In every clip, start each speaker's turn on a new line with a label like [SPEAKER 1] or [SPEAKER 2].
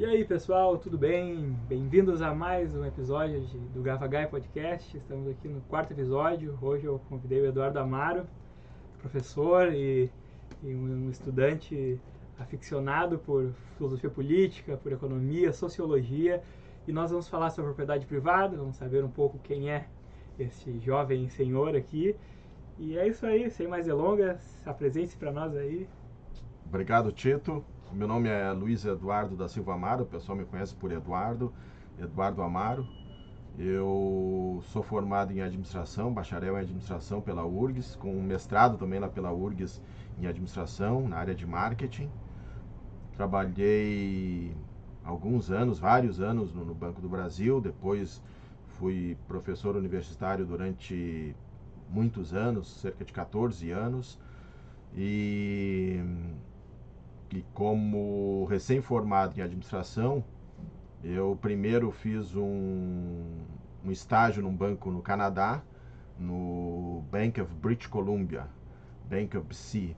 [SPEAKER 1] E aí pessoal, tudo bem? Bem-vindos a mais um episódio do Gavagai Podcast. Estamos aqui no quarto episódio. Hoje eu convidei o Eduardo Amaro, professor e um estudante aficionado por filosofia política, por economia, sociologia. E nós vamos falar sobre propriedade privada, vamos saber um pouco quem é esse jovem senhor aqui. E é isso aí, sem mais delongas, apresente-se para nós aí.
[SPEAKER 2] Obrigado, Tito. Meu nome é Luiz Eduardo da Silva Amaro, o pessoal me conhece por Eduardo Amaro. Eu sou formado em administração, bacharel em administração pela URGS, com um mestrado também lá pela URGS em administração, na área de marketing. Trabalhei alguns anos, vários anos no Banco do Brasil, depois fui professor universitário durante muitos anos, cerca de 14 anos, e como recém-formado em administração, eu primeiro fiz um estágio num banco no Canadá, no Bank of British Columbia, Bank of BC,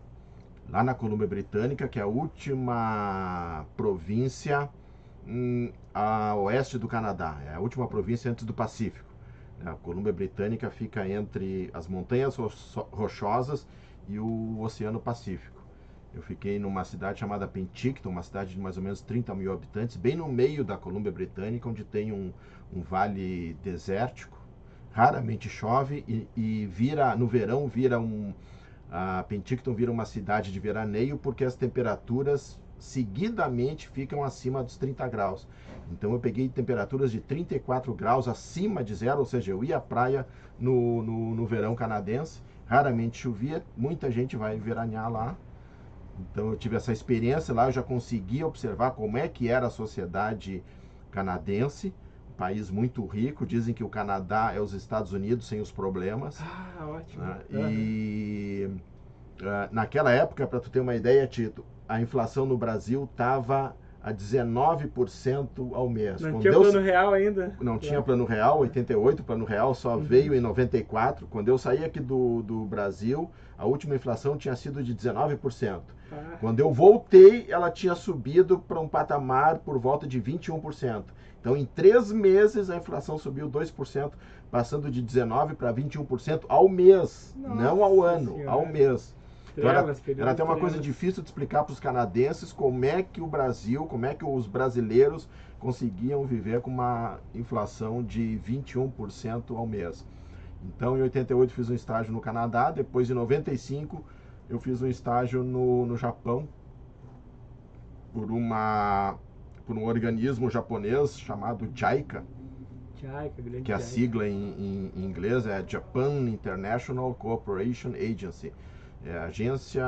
[SPEAKER 2] lá na Colômbia Britânica, que é a última província a oeste do Canadá, é a última província antes do Pacífico. A Colômbia Britânica fica entre as montanhas rochosas e o Oceano Pacífico. Eu fiquei numa cidade chamada Penticton, uma cidade de mais ou menos 30 mil habitantes, bem no meio da Colômbia Britânica, onde tem um vale desértico. Raramente chove e no verão a Penticton vira uma cidade de veraneio porque as temperaturas seguidamente ficam acima dos 30 graus. Então eu peguei temperaturas de 34 graus acima de zero, ou seja, eu ia à praia no verão canadense, raramente chovia, muita gente vai veranear lá. Então eu tive essa experiência lá, eu já conseguia observar como é que era a sociedade canadense, um país muito rico, dizem que o Canadá é os Estados Unidos sem os problemas.
[SPEAKER 1] Ah, ótimo.
[SPEAKER 2] Né? E naquela época, para tu ter uma ideia, Tito, a inflação no Brasil estava a 19% ao mês.
[SPEAKER 1] Não tinha plano real ainda?
[SPEAKER 2] Não tinha plano real, 88, plano real só veio em 94. Quando eu saí aqui do Brasil, a última inflação tinha sido de 19%. Quando eu voltei, ela tinha subido para um patamar por volta de 21%. Então, em 3 meses, a inflação subiu 2%, passando de 19% para 21% ao mês. Nossa, não ao ano, senhora. Ao mês. Então, era até uma coisa difícil de explicar para os canadenses como é que o Brasil, como é que os brasileiros conseguiam viver com uma inflação de 21% ao mês. Então, em 88 fiz um estágio no Canadá, depois em 95 eu fiz um estágio no Japão por um organismo japonês chamado JICA, que a sigla em inglês é Japan International Cooperation Agency, é a Agência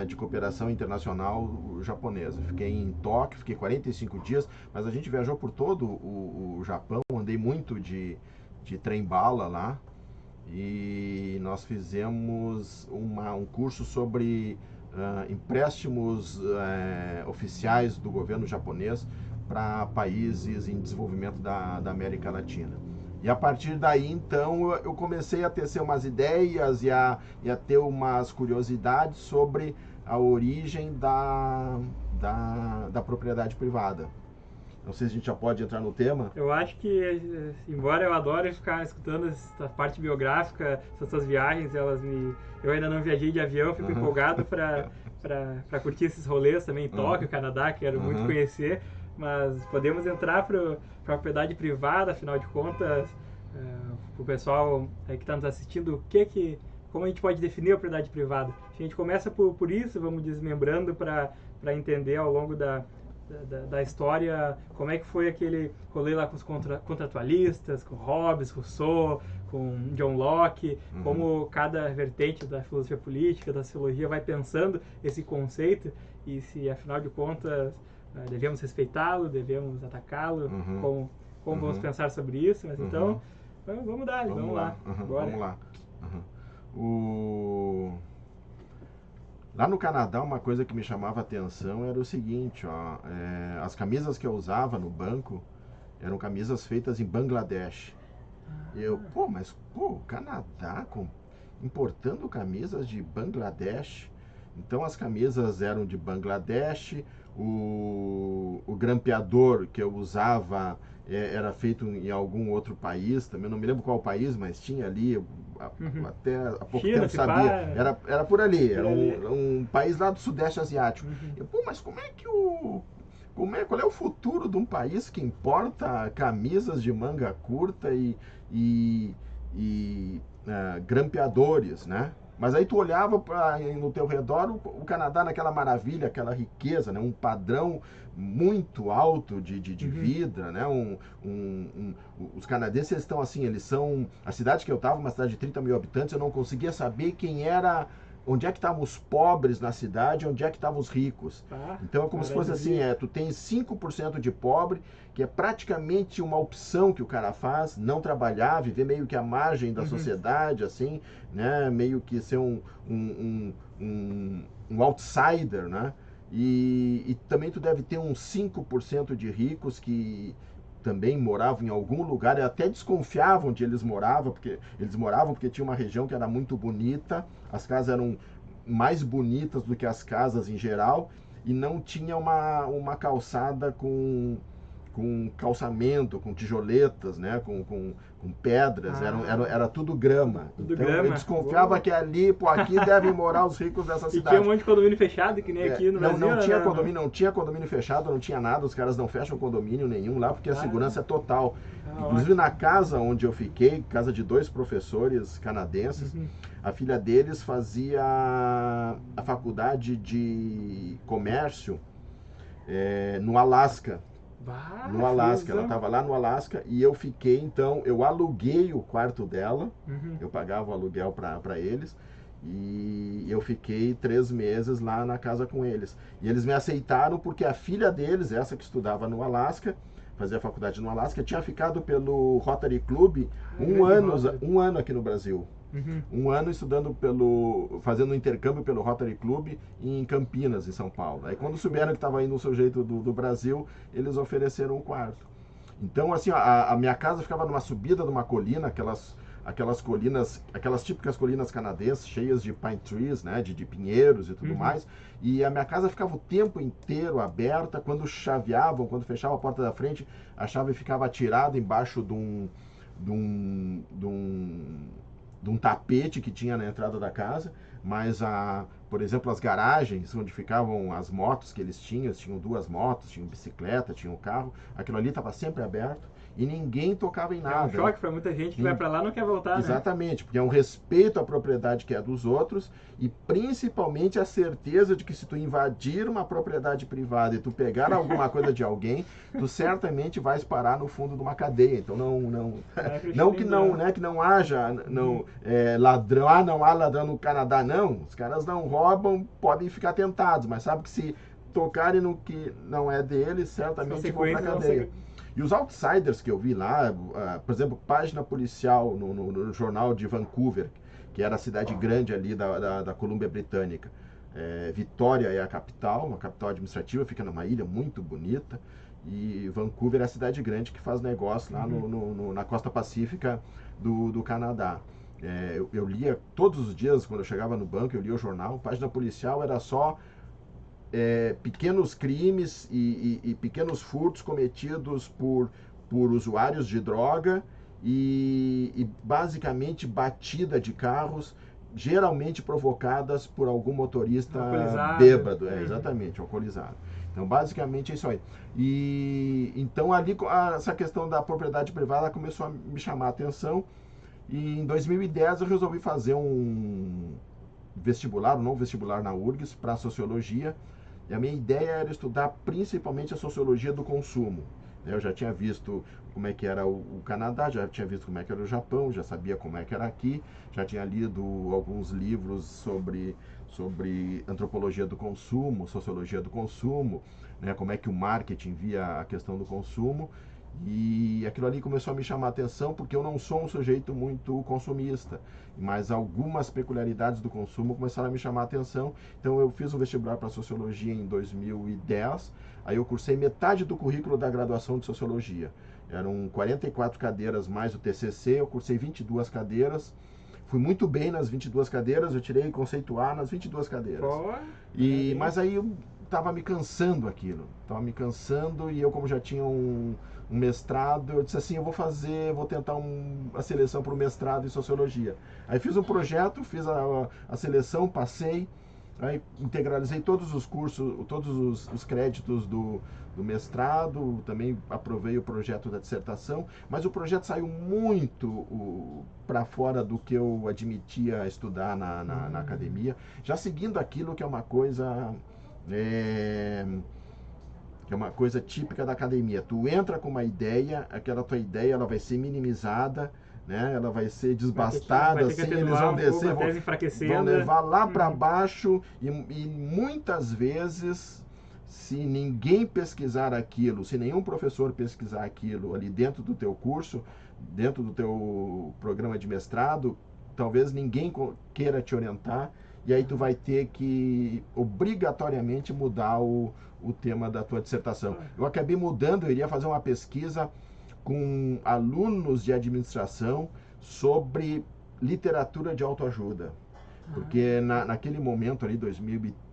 [SPEAKER 2] de Cooperação Internacional Japonesa. Fiquei em Tóquio, fiquei 45 dias, mas a gente viajou por todo o Japão, andei muito de trem-bala lá, e nós fizemos um curso sobre empréstimos oficiais do governo japonês para países em desenvolvimento da América Latina. E a partir daí, então, eu comecei a tecer umas ideias e a ter umas curiosidades sobre a origem da propriedade privada. Não sei se a gente já pode entrar no tema.
[SPEAKER 1] Eu acho que, embora eu adore ficar escutando essa parte biográfica, essas viagens, eu ainda não viajei de avião, fico empolgado para curtir esses rolês também em Tóquio, Canadá, quero muito conhecer. Mas podemos entrar para a propriedade privada, afinal de contas, para o pessoal que está nos assistindo, como a gente pode definir a propriedade privada? A gente começa por isso, vamos desmembrando para entender ao longo da história como é que foi aquele rolê lá com os contratualistas, com Hobbes, Rousseau, com John Locke, como cada vertente da filosofia política, da sociologia vai pensando esse conceito e se, afinal de contas, devemos respeitá-lo, devemos atacá-lo, como vamos pensar sobre isso, mas então vamos lá.
[SPEAKER 2] Vamos lá. Lá no Canadá, uma coisa que me chamava a atenção era o seguinte, as camisas que eu usava no banco eram camisas feitas em Bangladesh. Mas o Canadá importando camisas de Bangladesh. Então as camisas eram de Bangladesh, o grampeador que eu usava era feito em algum outro país, também não me lembro qual país, mas tinha ali, até há pouco
[SPEAKER 1] China,
[SPEAKER 2] tempo sabia, era por ali, era um país lá do Sudeste Asiático. Pô, mas como é que qual é o futuro de um país que importa camisas de manga curta e grampeadores, né? Mas aí tu olhava no teu redor, o Canadá naquela maravilha, aquela riqueza, né? Um padrão muito alto de vida, né? Os canadenses eles estão assim, eles são... A cidade que eu estava, uma cidade de 30 mil habitantes, eu não conseguia saber quem era... Onde é que estavam os pobres na cidade, onde é que estavam os ricos. Então é como se fosse assim, tu tem 5% de pobre, que é praticamente uma opção que o cara faz, não trabalhar, viver meio que à margem da sociedade, assim, né? Meio que ser um outsider, né? E também tu deve ter uns 5% de ricos que também moravam em algum lugar, e até desconfiavam de eles moravam porque tinha uma região que era muito bonita, as casas eram mais bonitas do que as casas em geral, e não tinha uma calçada com calçamento, com tijoletas, né? com pedras, era tudo grama.
[SPEAKER 1] Tudo
[SPEAKER 2] então
[SPEAKER 1] grama.
[SPEAKER 2] Eu desconfiava que ali, aqui devem morar os ricos dessa cidade.
[SPEAKER 1] E tinha um monte de condomínio fechado, que nem aqui no Brasil.
[SPEAKER 2] Não tinha condomínio fechado, não tinha nada, os caras não fecham condomínio nenhum lá, porque a segurança é total. Inclusive na casa onde eu fiquei, casa de 2 professores canadenses, a filha deles fazia a faculdade de comércio no Alasca. No Alasca, ela estava lá no Alasca e eu fiquei, então, eu aluguei o quarto dela, eu pagava o aluguel para eles e eu fiquei 3 meses lá na casa com eles. E eles me aceitaram porque a filha deles, essa que estudava no Alasca, fazia faculdade no Alasca, tinha ficado pelo Rotary Club um ano aqui no Brasil. Um ano estudando fazendo um intercâmbio pelo Rotary Club em Campinas, em São Paulo. Aí quando souberam que estava indo um sujeito do Brasil, eles ofereceram um quarto. Então, assim, a minha casa ficava numa subida de uma colina, aquelas colinas, aquelas típicas colinas canadenses, cheias de pine trees, né, de pinheiros e tudo mais. E a minha casa ficava o tempo inteiro aberta. Quando chaveavam, quando fechavam a porta da frente, a chave ficava atirada embaixo de um tapete que tinha na entrada da casa, mas por exemplo, as garagens onde ficavam as motos que eles tinham 2 motos, tinham bicicleta, tinham carro, aquilo ali estava sempre aberto e ninguém tocava em nada.
[SPEAKER 1] É um choque para muita gente que vai para lá e não quer voltar,
[SPEAKER 2] Exatamente, porque é um respeito à propriedade que é dos outros e principalmente a certeza de que se tu invadir uma propriedade privada e tu pegar alguma coisa de alguém, tu certamente vais parar no fundo de uma cadeia. Então que não haja ladrão, não há ladrão no Canadá, não. Os caras não roubam, podem ficar tentados, mas sabe que se tocarem no que não é deles, certamente vão para a cadeia. E os outsiders que eu vi lá, por exemplo, página policial no jornal de Vancouver, que era a cidade grande ali da Colômbia Britânica. Vitória é a capital, uma capital administrativa, fica numa ilha muito bonita. E Vancouver é a cidade grande que faz negócio lá na costa pacífica do Canadá. Eu lia todos os dias, quando eu chegava no banco, eu lia o jornal. Página policial era só pequenos crimes e pequenos furtos cometidos por usuários de droga e basicamente batida de carros, geralmente provocadas por algum motorista bêbado, exatamente, alcoolizado. Então, basicamente é isso aí. E então ali essa questão da propriedade privada começou a me chamar a atenção. E em 2010 eu resolvi fazer um novo vestibular na URGS para sociologia. E a minha ideia era estudar principalmente a sociologia do consumo. Eu já tinha visto como é que era o Canadá, já tinha visto como é que era o Japão, já sabia como é que era aqui, já tinha lido alguns livros sobre antropologia do consumo, sociologia do consumo, né, como é que o marketing via a questão do consumo. E aquilo ali começou a me chamar a atenção porque eu não sou um sujeito muito consumista, mas algumas peculiaridades do consumo começaram a me chamar a atenção. Então eu fiz um vestibular para sociologia em 2010, aí eu cursei metade do currículo da graduação de sociologia. Eram 44 cadeiras mais o TCC, eu cursei 22 cadeiras. Fui muito bem nas 22 cadeiras, eu tirei conceito A nas 22 cadeiras. Mas aí estava me cansando aquilo. Estava me cansando e eu, como já tinha um mestrado, eu disse assim, vou tentar a seleção para o mestrado em Sociologia. Aí fiz um projeto, fiz a seleção, passei, aí integralizei todos os cursos, todos os créditos do mestrado, também aprovei o projeto da dissertação, mas o projeto saiu muito para fora do que eu admitia estudar na academia, já seguindo aquilo que é uma coisa... que é uma coisa típica da academia. Tu entra com uma ideia, aquela tua ideia ela vai ser minimizada, né? Ela vai ser desbastada, assim, eles vão descer, vão levar lá para baixo e muitas vezes, se ninguém pesquisar aquilo, se nenhum professor pesquisar aquilo ali dentro do teu curso, dentro do teu programa de mestrado, talvez ninguém queira te orientar, e aí tu vai ter que obrigatoriamente mudar o tema da tua dissertação. Eu acabei mudando, eu iria fazer uma pesquisa com alunos de administração sobre literatura de autoajuda. Porque naquele momento ali, 2013...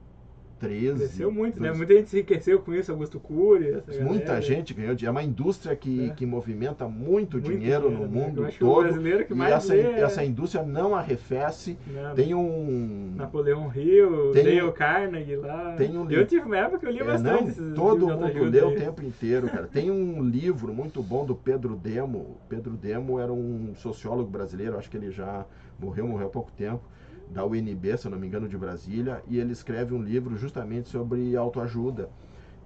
[SPEAKER 1] Cresceu muito, né? Muita gente se enriqueceu com isso, Augusto Cury.
[SPEAKER 2] Muita gente ganhou dinheiro. É uma indústria que movimenta muito dinheiro no mundo todo.
[SPEAKER 1] O brasileiro que mais
[SPEAKER 2] essa indústria não arrefece.
[SPEAKER 1] Não.
[SPEAKER 2] Tem um...
[SPEAKER 1] Napoleão Hill, Dale Carnegie lá.
[SPEAKER 2] Tem um
[SPEAKER 1] eu tive uma época que eu li bastante.
[SPEAKER 2] Todo mundo lê o tempo inteiro, cara. Tem um livro muito bom do Pedro Demo. Pedro Demo era um sociólogo brasileiro, acho que ele já morreu há pouco tempo, da UNB, se eu não me engano, de Brasília, e ele escreve um livro justamente sobre autoajuda.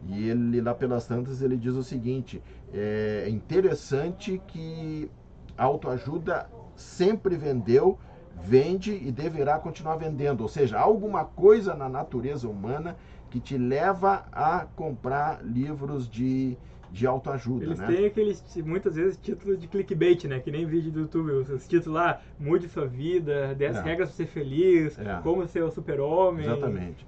[SPEAKER 2] E ele, lá pelas tantas, ele diz o seguinte: é interessante que a autoajuda sempre vendeu, vende e deverá continuar vendendo. Ou seja, há alguma coisa na natureza humana que te leva a comprar livros de autoajuda.
[SPEAKER 1] Eles
[SPEAKER 2] né?
[SPEAKER 1] têm aqueles, muitas vezes, títulos de clickbait, né? Que nem vídeo do YouTube. Os títulos lá, mude sua vida, 10 regras para ser feliz, como ser o super-homem.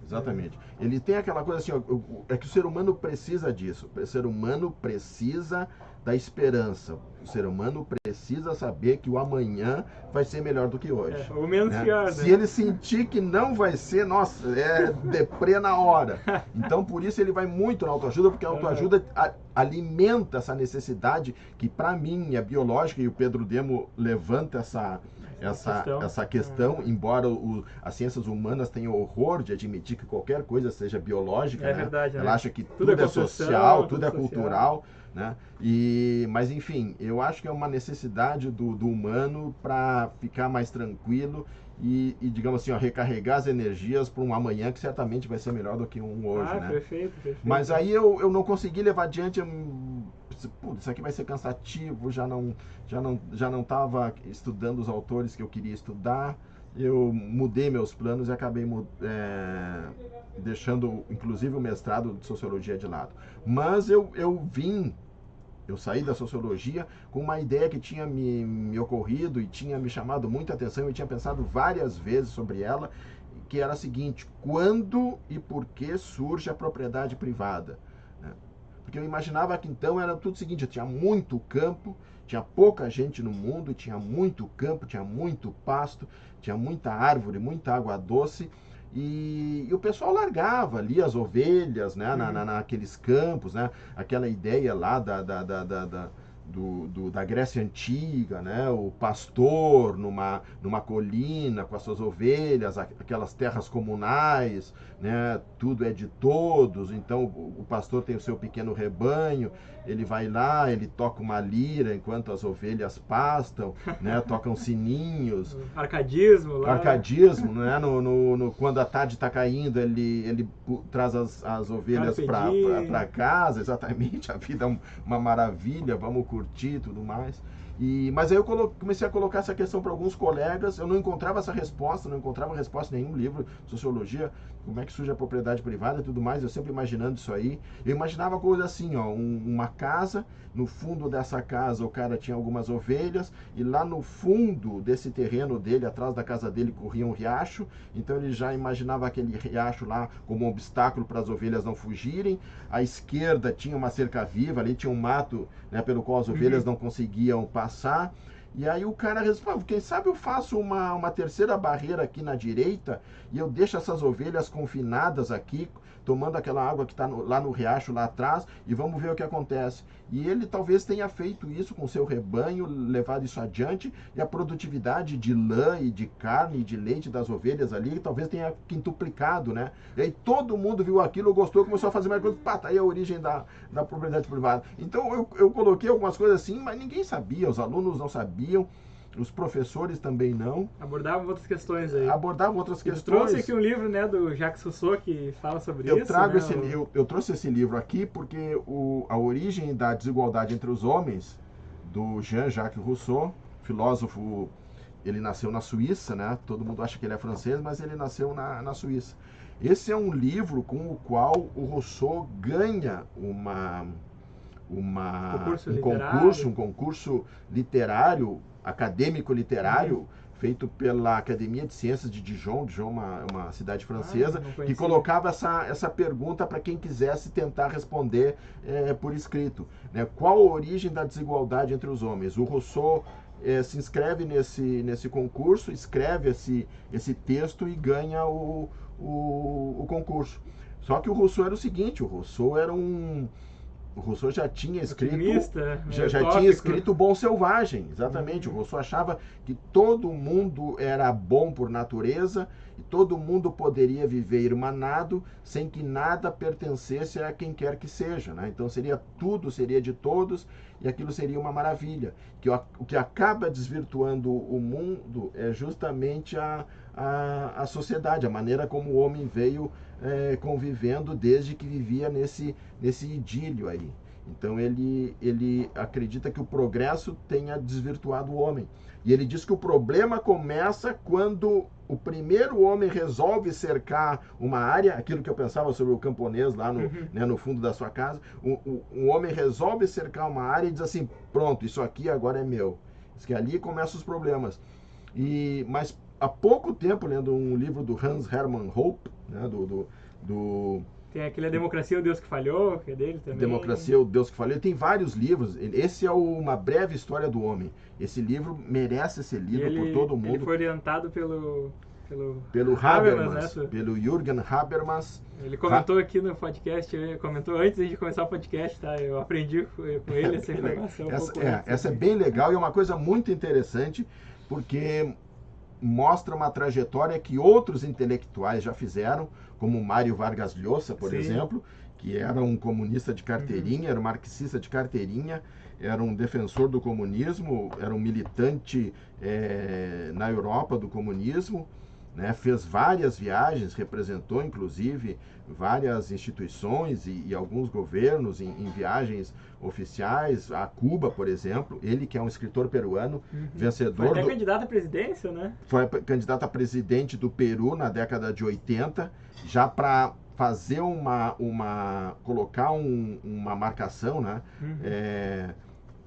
[SPEAKER 2] Exatamente. Ele tem aquela coisa assim, ó, é que o ser humano precisa disso. O ser humano precisa da esperança. O ser humano precisa saber que o amanhã vai ser melhor do que hoje.
[SPEAKER 1] Ou menos pior, né?
[SPEAKER 2] Se ele sentir que não vai ser, nossa, é deprê na hora. Então, por isso ele vai muito na autoajuda, porque a autoajuda alimenta essa necessidade que, para mim, é biológica, e o Pedro Demo levanta essa questão, embora as ciências humanas tenham horror de admitir que qualquer coisa seja biológica, né?
[SPEAKER 1] Verdade,
[SPEAKER 2] ela acha que tudo é social, tudo é cultural, né? Mas enfim, eu acho que é uma necessidade do humano para ficar mais tranquilo e digamos assim, ó, recarregar as energias para um amanhã que certamente vai ser melhor do que um hoje, né?
[SPEAKER 1] Perfeito.
[SPEAKER 2] Mas aí eu não consegui levar adiante. Isso aqui vai ser cansativo, já não estava estudando os autores que eu queria estudar. Eu mudei meus planos e acabei deixando inclusive o mestrado de Sociologia de lado. Mas eu saí da Sociologia com uma ideia que tinha me ocorrido e tinha me chamado muita atenção, eu tinha pensado várias vezes sobre ela, que era a seguinte: quando e por que surge a propriedade privada? Porque eu imaginava que então era tudo o seguinte: eu tinha muito campo, tinha pouca gente no mundo, tinha muito campo, tinha muito pasto, tinha muita árvore, muita água doce, e o pessoal largava ali as ovelhas, né, naqueles campos, né, aquela ideia lá da Grécia Antiga, né, o pastor numa colina com as suas ovelhas, aquelas terras comunais, né, tudo é de todos, então o pastor tem o seu pequeno rebanho, ele vai lá, ele toca uma lira enquanto as ovelhas pastam, né, tocam sininhos.
[SPEAKER 1] Arcadismo lá.
[SPEAKER 2] Arcadismo, né, quando a tarde está caindo, ele traz as ovelhas para casa, exatamente, a vida é uma maravilha, vamos curtir e tudo mais. Mas aí eu comecei a colocar essa questão para alguns colegas, eu não encontrava essa resposta, não encontrava resposta em nenhum livro, Sociologia, como é que surge a propriedade privada e tudo mais, eu sempre imaginando isso aí. Eu imaginava coisa assim, ó, uma casa, no fundo dessa casa o cara tinha algumas ovelhas, e lá no fundo desse terreno dele, atrás da casa dele, corria um riacho, então ele já imaginava aquele riacho lá como um obstáculo para as ovelhas não fugirem. À esquerda tinha uma cerca viva, ali tinha um mato, né, pelo qual as ovelhas não conseguiam passar. E aí o cara respondeu, quem sabe eu faço uma terceira barreira aqui na direita e eu deixo essas ovelhas confinadas aqui, tomando aquela água que está lá no riacho lá atrás, e vamos ver o que acontece. E ele talvez tenha feito isso com o seu rebanho, levado isso adiante, e a produtividade de lã e de carne e de leite das ovelhas ali talvez tenha quintuplicado, né? E aí todo mundo viu aquilo, gostou, começou a fazer mais coisas, pá, tá aí a origem da propriedade privada. Então eu coloquei algumas coisas assim, mas ninguém sabia, os alunos não sabiam, os professores também não.
[SPEAKER 1] Abordavam outras questões aí.
[SPEAKER 2] Abordavam outras questões.
[SPEAKER 1] Trouxe aqui um livro, né, do Jacques Rousseau que fala sobre isso.
[SPEAKER 2] Eu trouxe esse livro aqui porque a origem da desigualdade entre os homens, do Jean-Jacques Rousseau, filósofo, ele nasceu na Suíça, né? Todo mundo acha que ele é francês, mas ele nasceu na Suíça. Esse é um livro com o qual o Rousseau ganha um concurso literário, acadêmico literário, feito pela Academia de Ciências de Dijon. Dijon é uma cidade francesa, que colocava essa pergunta para quem quisesse tentar responder por escrito, né? Qual a origem da desigualdade entre os homens? O Rousseau se inscreve nesse concurso, escreve esse texto e ganha o concurso. Só que o Rousseau era o seguinte, o Rousseau já tinha escrito tinha escrito o Bom Selvagem, exatamente. O Rousseau achava que todo mundo era bom por natureza e todo mundo poderia viver irmanado sem que nada pertencesse a quem quer que seja, né? Então tudo seria de todos e aquilo seria uma maravilha. O que acaba desvirtuando o mundo é justamente a sociedade, a maneira como o homem veio convivendo desde que vivia nesse idílio aí. Então ele acredita que o progresso tenha desvirtuado o homem. E ele diz que o problema começa quando o primeiro homem resolve cercar uma área, aquilo que eu pensava sobre o camponês lá no fundo da sua casa. Um homem resolve cercar uma área e diz assim, pronto, isso aqui agora é meu. Diz que ali começam os problemas. Mas há pouco tempo, lendo um livro do Hans Hermann Hoppe, né,
[SPEAKER 1] tem aquele A Democracia, o Deus que Falhou, que é dele também.
[SPEAKER 2] Democracia, o Deus que Falhou. Ele tem vários livros. Esse é Uma Breve História do Homem. Esse livro merece ser lido por todo mundo.
[SPEAKER 1] Ele foi orientado pelo
[SPEAKER 2] Habermas,
[SPEAKER 1] né?
[SPEAKER 2] Pelo Jürgen Habermas.
[SPEAKER 1] Ele comentou aqui no podcast, comentou antes de começar o podcast, tá? Eu aprendi com ele essa informação.
[SPEAKER 2] Essa é bem legal e é uma coisa muito interessante, porque mostra uma trajetória que outros intelectuais já fizeram, como Mário Vargas Llosa, por exemplo, que era um comunista de carteirinha, era um marxista de carteirinha, era um defensor do comunismo, era um militante na Europa do comunismo, né? Fez várias viagens, representou inclusive várias instituições e alguns governos em viagens oficiais, a Cuba, por exemplo. Ele que é um escritor peruano, vencedor...
[SPEAKER 1] Foi até candidato à presidência, né?
[SPEAKER 2] Foi candidato a presidente do Peru na década de 80, já para fazer colocar uma marcação, né?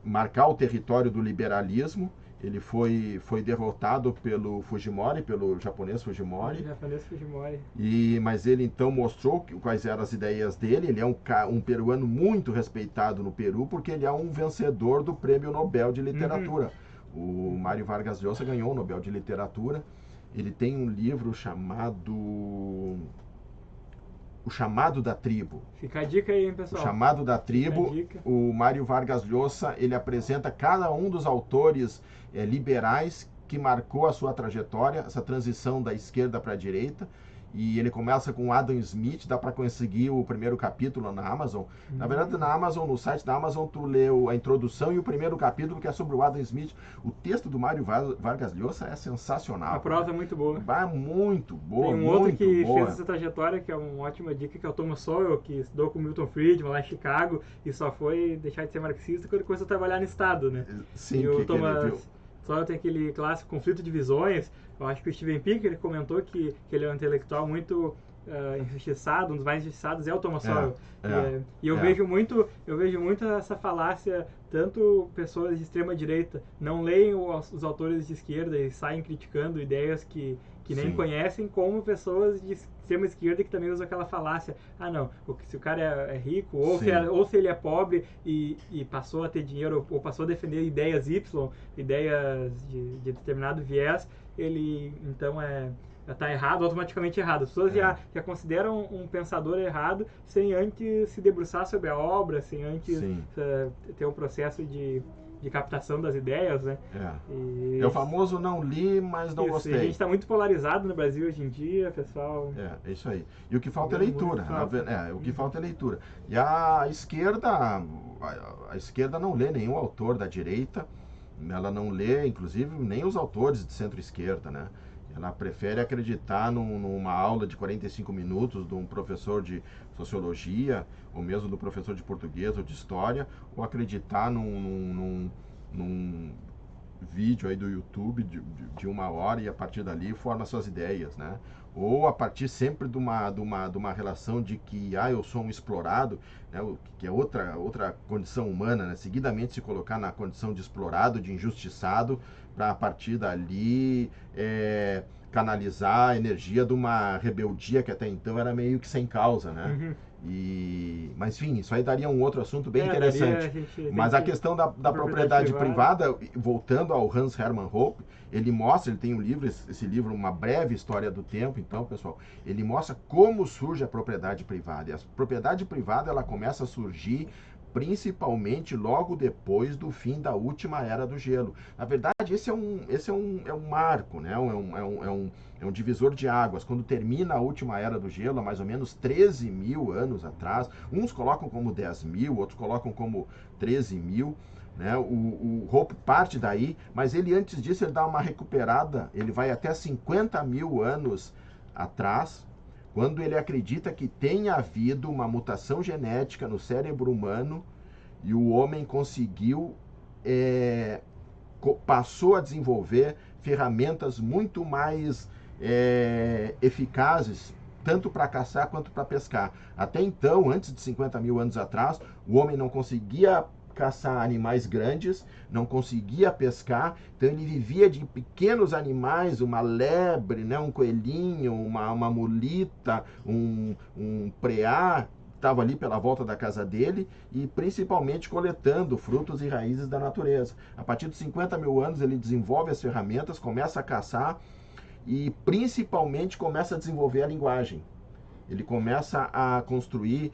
[SPEAKER 2] Marcar o território do liberalismo. Ele foi derrotado pelo Fujimori, pelo japonês Fujimori. Mas ele então mostrou quais eram as ideias dele. Ele é um peruano muito respeitado no Peru, porque ele é um vencedor do Prêmio Nobel de Literatura. O Mário Vargas Llosa ganhou o Nobel de Literatura. Ele tem um livro chamado O Chamado da Tribo.
[SPEAKER 1] Fica a dica aí, hein, pessoal?
[SPEAKER 2] O Chamado da Tribo. O Mário Vargas Llosa, ele apresenta cada um dos autores liberais que marcou a sua trajetória, essa transição da esquerda para a direita. E ele começa com Adam Smith, dá para conseguir o primeiro capítulo na Amazon. Na verdade, na Amazon, no site da Amazon, tu lê a introdução e o primeiro capítulo, que é sobre o Adam Smith. O texto do Mário Vargas Llosa é sensacional.
[SPEAKER 1] A prosa é muito boa.
[SPEAKER 2] Muito boa,
[SPEAKER 1] Tem um
[SPEAKER 2] muito
[SPEAKER 1] outro que
[SPEAKER 2] boa.
[SPEAKER 1] fez essa trajetória, que é uma ótima dica, que é o Thomas Sowell, que estudou com o Milton Friedman lá em Chicago e só foi deixar de ser marxista quando começou a trabalhar no Estado, né?
[SPEAKER 2] Sim,
[SPEAKER 1] e o Thomas Sowell tem aquele clássico Conflito de Visões. Eu acho que o Steven Pinker comentou que ele é um intelectual muito injustiçado, um dos mais injustiçados é o Thomas Sowell. E eu vejo muito essa falácia, tanto pessoas de extrema direita não leem os autores de esquerda e saem criticando ideias que nem conhecem, como pessoas extrema-esquerda que também usa aquela falácia, não, se o cara é rico, ou
[SPEAKER 2] Sim.
[SPEAKER 1] ou se ele é pobre e passou a ter dinheiro, ou passou a defender ideias Y, ideias de determinado viés, ele então está errado, automaticamente errado. As pessoas já consideram um pensador errado sem antes se debruçar sobre a obra, sem antes ter um processo de captação das ideias, né?
[SPEAKER 2] É o famoso não li, mas não gostei.
[SPEAKER 1] A gente está muito polarizado no Brasil hoje em dia, pessoal.
[SPEAKER 2] É isso aí. E o que falta é leitura. O que falta é leitura. E a esquerda não lê nenhum autor da direita, ela não lê, inclusive, nem os autores de centro-esquerda, né? Ela prefere acreditar numa aula de 45 minutos de um professor de sociologia, ou mesmo do professor de português ou de história, ou acreditar num vídeo aí do YouTube de 1 hora e a partir dali forma suas ideias, né? Ou a partir sempre de uma relação de que eu sou um explorado, né? Que é outra condição humana, né? Seguidamente se colocar na condição de explorado, de injustiçado, para a partir dali canalizar a energia de uma rebeldia que até então era meio que sem causa, né? Mas enfim, isso aí daria um outro assunto bem interessante. Mas a questão da propriedade privada, voltando ao Hans Hermann Hoppe, ele tem um livro, esse livro, Uma Breve História do Tempo, então, pessoal, ele mostra como surge a propriedade privada. E a propriedade privada, ela começa a surgir principalmente logo depois do fim da última era do gelo. Na verdade, esse é um marco, né? É um divisor de águas. Quando termina a última era do gelo, há mais ou menos 13 mil anos atrás, uns colocam como 10 mil, outros colocam como 13 mil, né? O Hoppe parte daí, mas ele antes disso ele dá uma recuperada, ele vai até 50 mil anos atrás, quando ele acredita que tenha havido uma mutação genética no cérebro humano e o homem passou a desenvolver ferramentas muito mais eficazes, tanto para caçar quanto para pescar. Até então, antes de 50 mil anos atrás, o homem não conseguia caçar animais grandes, não conseguia pescar, então ele vivia de pequenos animais, uma lebre, né, um coelhinho, uma mulita, um preá, estava ali pela volta da casa dele e principalmente coletando frutos e raízes da natureza. A partir de 50 mil anos ele desenvolve as ferramentas, começa a caçar e principalmente começa a desenvolver a linguagem. Ele começa a construir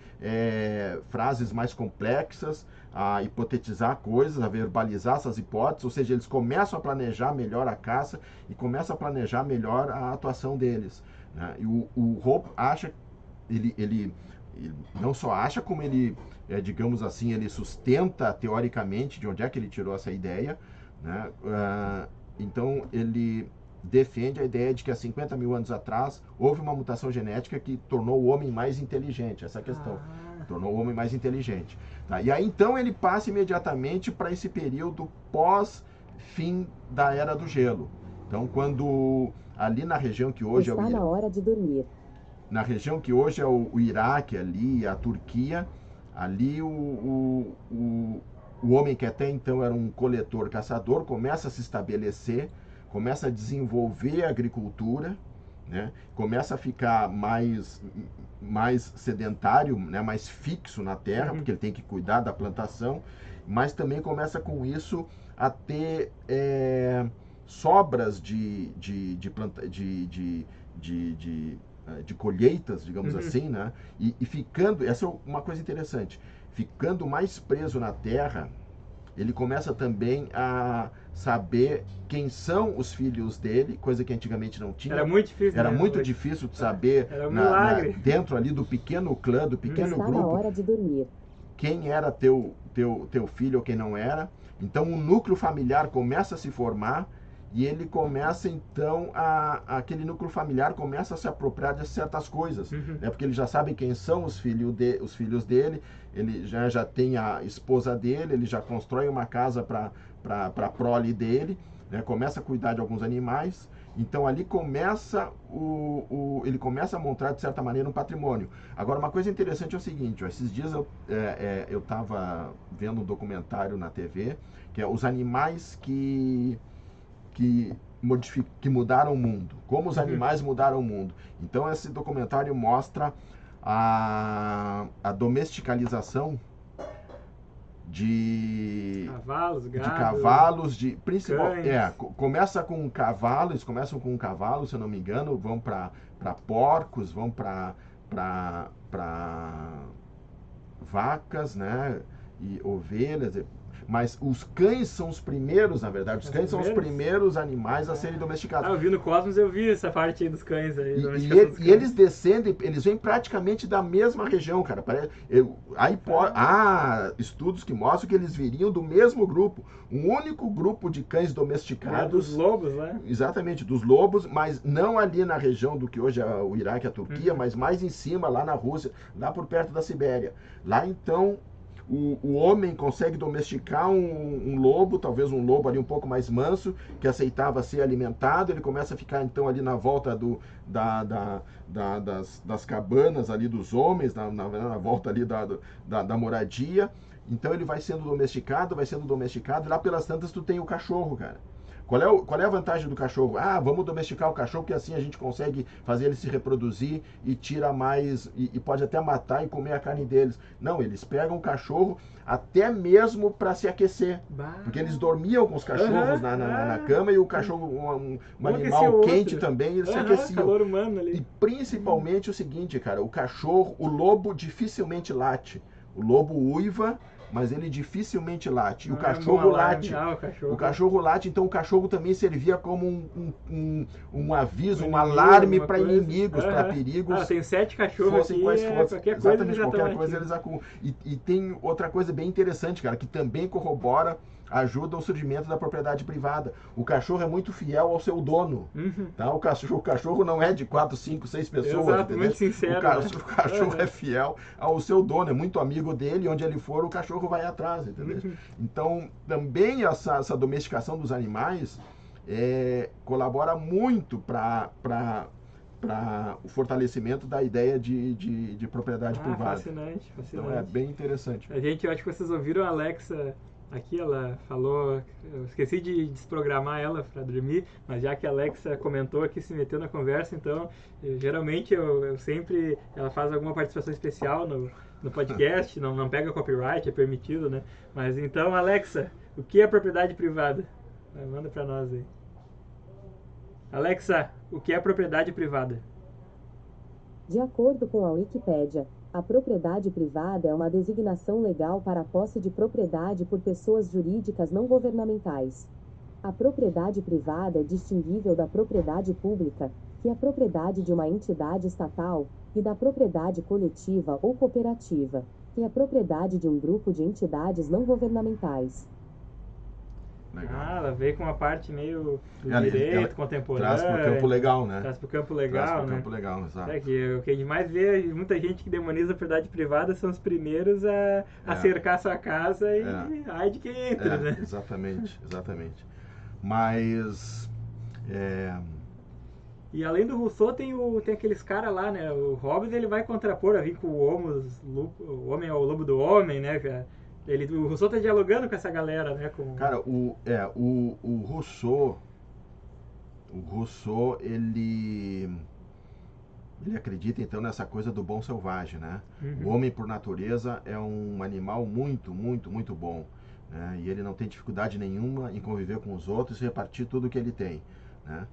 [SPEAKER 2] frases mais complexas, a hipotetizar coisas, a verbalizar essas hipóteses, ou seja, eles começam a planejar melhor a caça e começam a planejar melhor a atuação deles, né? E o Hoppe acha, ele não só acha, como ele, digamos assim, ele sustenta teoricamente de onde é que ele tirou essa ideia, né? Então ele defende a ideia de que há 50 mil anos atrás houve uma mutação genética que tornou o homem mais inteligente, essa questão, tornou o homem mais inteligente. Tá? E aí então ele passa imediatamente para esse período pós-fim da Era do Gelo. Então quando ali na região que hoje
[SPEAKER 3] está na hora de dormir.
[SPEAKER 2] Na região que hoje é o Iraque, ali a Turquia, ali o homem que até então era um coletor-caçador começa a se estabelecer, começa a desenvolver a agricultura, né? Começa a ficar mais sedentário, né? Mais fixo na terra, porque ele tem que cuidar da plantação, mas também começa com isso a ter sobras de colheitas, digamos assim, né? E ficando, essa é uma coisa interessante, ficando mais preso na terra, ele começa também a saber quem são os filhos dele, coisa que antigamente não tinha.
[SPEAKER 1] Era muito difícil.
[SPEAKER 2] Era muito difícil de saber.
[SPEAKER 1] Era um milagre.
[SPEAKER 2] Dentro ali do pequeno clã, do pequeno grupo.
[SPEAKER 3] Está na hora de dormir.
[SPEAKER 2] Quem era teu filho ou quem não era. Então o núcleo familiar começa a se formar e ele começa então aquele núcleo familiar começa a se apropriar de certas coisas, né? Porque ele já sabe quem são os filhos dele, ele já tem a esposa dele, ele já constrói uma casa para a prole dele, né? Começa a cuidar de alguns animais. Então ali começa ele começa a montar de certa maneira um patrimônio. Agora uma coisa interessante é o seguinte, esses dias eu estava vendo um documentário na TV, que é os animais que que mudaram o mundo, como os animais mudaram o mundo. Então esse documentário mostra a domesticalização de
[SPEAKER 1] cavalos, gado,
[SPEAKER 2] de cavalos, principal,
[SPEAKER 1] cães.
[SPEAKER 2] Começa com um cavalo, eles começam com um cavalo, se eu não me engano, vão para porcos, vão para vacas, né, e ovelhas, mas os cães são os primeiros, na verdade, os cães são os primeiros animais a serem domesticados.
[SPEAKER 1] Eu vi no Cosmos, eu vi essa parte aí dos cães aí.
[SPEAKER 2] E eles descendem, eles vêm praticamente da mesma região, cara. Há estudos que mostram que eles viriam do mesmo grupo. Um único grupo de cães domesticados.
[SPEAKER 1] Dos lobos, né?
[SPEAKER 2] Exatamente, dos lobos, mas não ali na região do que hoje é o Iraque, a Turquia, mas mais em cima, lá na Rússia, lá por perto da Sibéria. Lá então o homem consegue domesticar um lobo, talvez um lobo ali um pouco mais manso, que aceitava ser alimentado. Ele começa a ficar então ali na volta das cabanas ali dos homens, na volta ali da moradia. Então ele vai sendo domesticado, e lá pelas tantas tu tem o cachorro, cara. Qual é a vantagem do cachorro? Vamos domesticar o cachorro, porque assim a gente consegue fazer ele se reproduzir e tira mais, e pode até matar e comer a carne deles. Não, eles pegam o cachorro até mesmo para se aquecer. Porque eles dormiam com os cachorros na cama, e o cachorro, um animal quente também, eles se aqueciam.
[SPEAKER 1] Calor humano ali.
[SPEAKER 2] E principalmente o seguinte, cara, o lobo dificilmente late. O lobo uiva, mas ele dificilmente late. E o cachorro late. O cachorro late, então o cachorro também servia como um aviso, um alarme para inimigos, para perigos.
[SPEAKER 1] Tem 7 cachorros aqui, qualquer coisa
[SPEAKER 2] eles acumulam. E tem outra coisa bem interessante, cara, que também corrobora, ajuda o surgimento da propriedade privada. O cachorro é muito fiel ao seu dono. Tá? O cachorro não é de 4, 5, 6 pessoas.
[SPEAKER 1] Exato, muito sincero.
[SPEAKER 2] O cachorro é fiel ao seu dono, é muito amigo dele, onde ele for, o cachorro vai atrás, entendeu? Então, também essa domesticação dos animais colabora muito para o fortalecimento da ideia de propriedade privada.
[SPEAKER 1] Fascinante.
[SPEAKER 2] Então é bem interessante.
[SPEAKER 1] Eu acho que vocês ouviram a Alexa aqui, ela falou, eu esqueci de desprogramar ela para dormir, mas já que a Alexa comentou aqui, se meteu na conversa, então geralmente eu sempre, ela faz alguma participação especial no podcast, não pega copyright, é permitido, né? Mas então, Alexa, o que é propriedade privada? Manda para nós aí. Alexa, o que é propriedade privada?
[SPEAKER 3] De acordo com a Wikipédia, a propriedade privada é uma designação legal para a posse de propriedade por pessoas jurídicas não governamentais. A propriedade privada é distinguível da propriedade pública, que é a propriedade de uma entidade estatal, e da propriedade coletiva ou cooperativa, que é a propriedade de um grupo de entidades não governamentais.
[SPEAKER 2] Legal.
[SPEAKER 1] Ela veio com uma parte meio do direito contemporâneo.
[SPEAKER 2] Traz para o campo legal, né?
[SPEAKER 1] Traz para o campo legal, né?
[SPEAKER 2] Campo legal, exato.
[SPEAKER 1] O que a gente mais vê, muita gente que demoniza a propriedade privada são os primeiros a cercar sua casa e ai de quem entra, né?
[SPEAKER 2] Exatamente. Mas...
[SPEAKER 1] E além do Rousseau, tem aqueles caras lá, né? O Hobbes, ele vai contrapor a vir com o homem é o lobo do homem, né, cara? O Rousseau tá dialogando com essa galera, né?
[SPEAKER 2] Cara, o Rousseau, ele acredita então nessa coisa do bom selvagem, né? O homem por natureza é um animal muito, muito, muito bom, né? E ele não tem dificuldade nenhuma em conviver com os outros e repartir tudo que ele tem, né?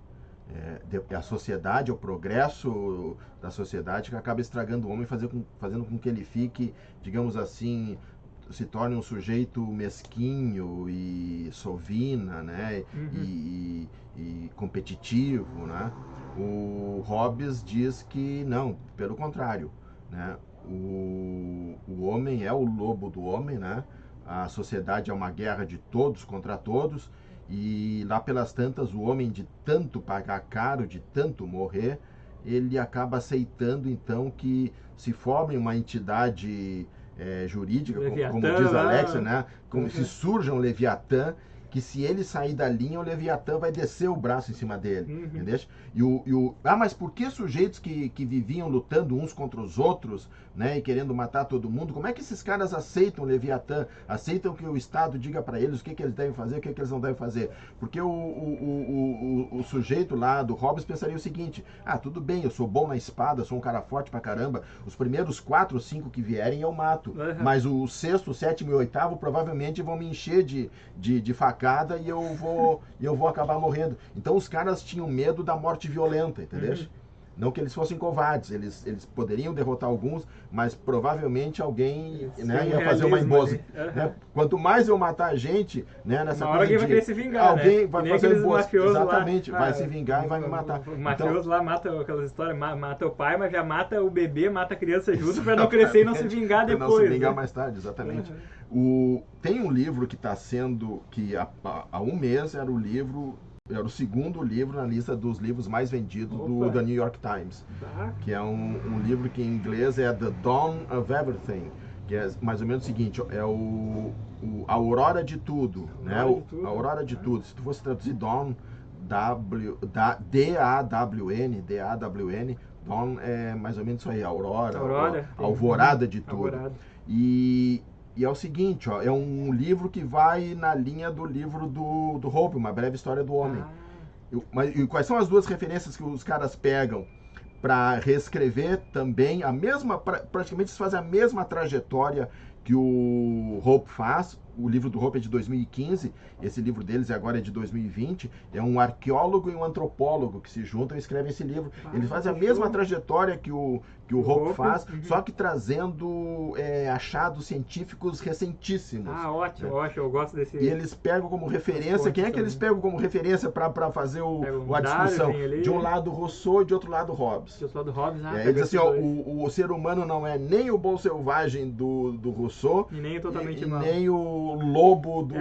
[SPEAKER 2] A sociedade, o progresso da sociedade que acaba estragando o homem, fazendo com que ele fique, digamos assim, se torne um sujeito mesquinho e sovina, né? E competitivo, né? O Hobbes diz que não, pelo contrário, né? O homem é o lobo do homem, né? A sociedade é uma guerra de todos contra todos, e lá pelas tantas o homem, de tanto pagar caro, de tanto morrer, ele acaba aceitando então que se forme uma entidade jurídica, como diz a Alexa, né? Como se surja um Leviatã, que se ele sair da linha, o Leviatã vai descer o braço em cima dele, entendeu? Mas por que sujeitos que viviam lutando uns contra os outros né, e querendo matar todo mundo. Como é que esses caras aceitam o Leviatã? Aceitam que o Estado diga para eles o que eles devem fazer, o que eles não devem fazer? Porque o sujeito lá do Hobbes pensaria o seguinte: tudo bem, eu sou bom na espada, sou um cara forte pra caramba, os primeiros 4 ou 5 que vierem eu mato, mas o 6º, 7º e 8º provavelmente vão me encher de facada e eu vou acabar morrendo. Então os caras tinham medo da morte violenta, entendeu? Não que eles fossem covardes, eles poderiam derrotar alguns, mas provavelmente alguém, né, ia fazer uma embosca. Né? Quanto mais eu matar a gente, né, nessa
[SPEAKER 1] coisa alguém vai querer se vingar,
[SPEAKER 2] alguém,
[SPEAKER 1] né?
[SPEAKER 2] vai fazer um embosca. Exatamente, vai se vingar e vai me matar.
[SPEAKER 1] O mafioso lá mata aquelas histórias, mata o pai, mas já mata o bebê, mata a criança junto para não crescer e não se vingar depois.
[SPEAKER 2] Não se vingar mais tarde, exatamente. Tem um livro que está sendo, que há um mês era o livro... Era o 2º livro na lista dos livros mais vendidos do The New York Times. Que é um livro que em inglês é The Dawn of Everything. Que é mais ou menos o seguinte, é a aurora de tudo. Né? A aurora de tudo. Se tu fosse traduzir Dawn, D-A-W-N, Dawn é mais ou menos isso aí, aurora, alvorada de tudo. Alvorada. E é o seguinte, é um livro que vai na linha do livro do Hope, Uma Breve História do Homem. E quais são as duas referências que os caras pegam para reescrever também praticamente eles fazem a mesma trajetória que o Hope faz. O livro do Hope é de 2015, esse livro deles agora é de 2020. É um arqueólogo e um antropólogo que se juntam e escrevem esse livro. Eles fazem a mesma trajetória que o Hope faz, só que trazendo achados científicos recentíssimos.
[SPEAKER 1] Ótimo, ótimo, eu gosto desse...
[SPEAKER 2] E eles pegam como referência, quem é que eles pegam como referência para fazer a discussão? De um lado Rousseau e de outro lado Hobbes.
[SPEAKER 1] De outro lado Hobbes,
[SPEAKER 2] eles dizem assim, o ser humano não é nem o bom selvagem do Rousseau,
[SPEAKER 1] e nem totalmente mal.
[SPEAKER 2] Nem o lobo do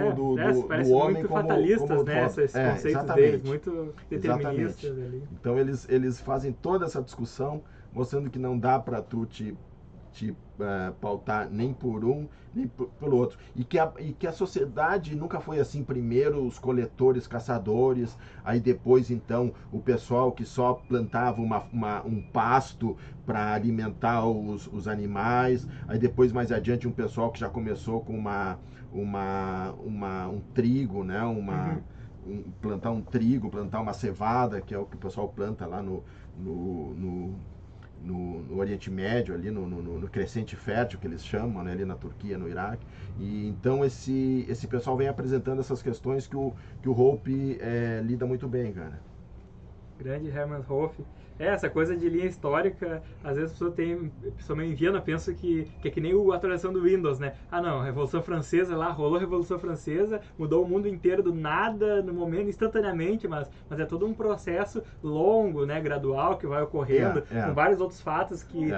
[SPEAKER 2] homem,
[SPEAKER 1] muito fatalistas, né? Esses conceitos deles, muito deterministas ali.
[SPEAKER 2] Então eles fazem toda essa discussão, mostrando que não dá para tu te pautar nem por um, nem pelo outro. E que a sociedade nunca foi assim, primeiro os coletores, caçadores, aí depois então o pessoal que só plantava um pasto para alimentar os animais, aí depois mais adiante um pessoal que já começou com um trigo, né? Plantar um trigo, plantar uma cevada, que é o que o pessoal planta lá no Oriente Médio, ali no Crescente Fértil, que eles chamam, né, ali na Turquia, no Iraque. E então esse pessoal vem apresentando essas questões que o Hope lida muito bem, cara.
[SPEAKER 1] Grande Hermann Hoppe. Essa coisa de linha histórica, às vezes a pessoa meio ingênua pensa que é que nem a atualização do Windows, né? Não, Revolução Francesa lá, rolou a Revolução Francesa, mudou o mundo inteiro do nada, no momento, instantaneamente, mas é todo um processo longo, né, gradual, que vai ocorrendo, com vários outros fatos que,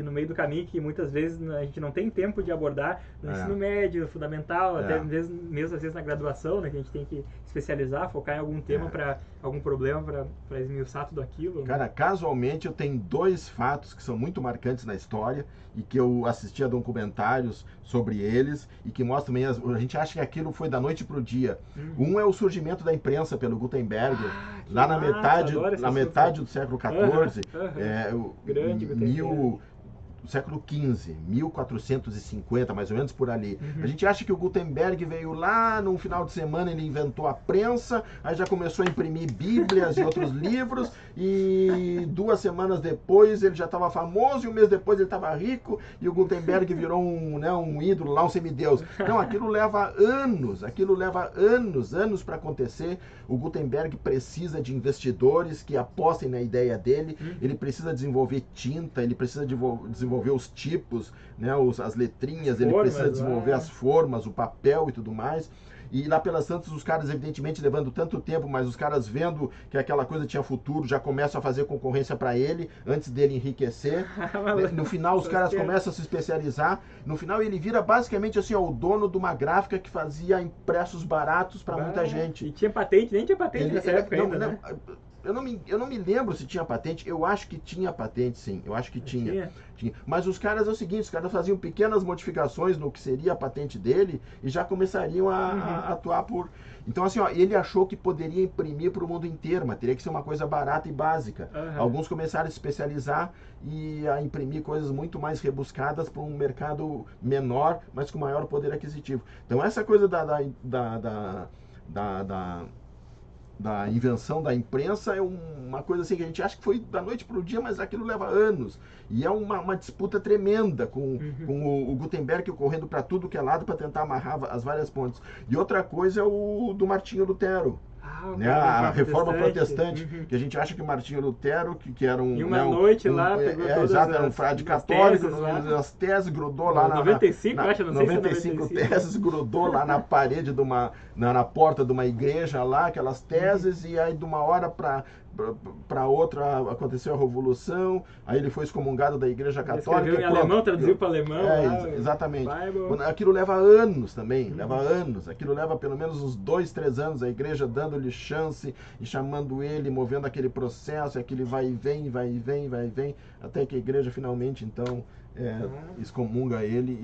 [SPEAKER 1] no meio do caminho, que muitas vezes a gente não tem tempo de abordar no ensino médio, fundamental, até mesmo às vezes na graduação, né, que a gente tem que especializar, focar em algum tema, para algum problema, para esmiuçar tudo aquilo.
[SPEAKER 2] Cara, casualmente eu tenho 2 fatos que são muito marcantes na história e que eu assisti a documentários sobre eles e que mostram também, a gente acha que aquilo foi da noite pro dia. Um é o surgimento da imprensa pelo Gutenberg, lá na metade do século XIV, século XV, 1450, mais ou menos por ali. A gente acha que o Gutenberg veio lá num final de semana, ele inventou a prensa, aí já começou a imprimir bíblias e outros livros, e 2 semanas depois ele já estava famoso, e 1 mês depois ele estava rico, e o Gutenberg virou um ídolo lá, um semideus. Não, aquilo leva anos para acontecer. O Gutenberg precisa de investidores que apostem na ideia dele, ele precisa desenvolver tinta, ele precisa desenvolver os tipos, né, as letrinhas, ele precisa desenvolver as formas, o papel e tudo mais. E lá pelas tantas, os caras, evidentemente, levando tanto tempo, mas os caras vendo que aquela coisa tinha futuro, já começam a fazer concorrência para ele, antes dele enriquecer. No final, os caras começam a se especializar. No final, ele vira basicamente assim, o dono de uma gráfica que fazia impressos baratos para muita gente.
[SPEAKER 1] E tinha patente, nem tinha patente nessa época ainda, né?
[SPEAKER 2] eu não me lembro se tinha patente. Eu acho que tinha patente, sim. Eu acho que tinha. Mas os caras é o seguinte, os caras faziam pequenas modificações no que seria a patente dele e já começariam a atuar por... Então, assim, ó, ele achou que poderia imprimir para o mundo inteiro, mas teria que ser uma coisa barata e básica. Alguns começaram a se especializar e a imprimir coisas muito mais rebuscadas para um mercado menor, mas com maior poder aquisitivo. Então, essa coisa da invenção da imprensa é uma coisa assim que a gente acha que foi da noite para o dia, mas aquilo leva anos. E é uma disputa tremenda com o Gutenberg correndo para tudo que é lado para tentar amarrar as várias pontes. E outra coisa é o do Martinho Lutero. Né, a reforma protestante, que a gente acha que Martinho Lutero, que era um...
[SPEAKER 1] E uma noite lá, pegou todas
[SPEAKER 2] exato, era um frade católico, as teses grudou lá na...
[SPEAKER 1] 95, acho, não sei
[SPEAKER 2] 95 teses, grudou lá na parede, na porta de uma igreja lá, aquelas teses, e aí de uma hora para outra aconteceu a Revolução, aí ele foi excomungado da Igreja Católica.
[SPEAKER 1] Escreveu em alemão, traduziu para alemão.
[SPEAKER 2] Exatamente. Aquilo leva anos também, leva anos. Aquilo leva pelo menos uns 2, 3 anos, a Igreja dando-lhe chance e chamando ele, movendo aquele processo, aquele vai e vem, vai e vem, vai e vem, até que a Igreja finalmente, então, excomunga ele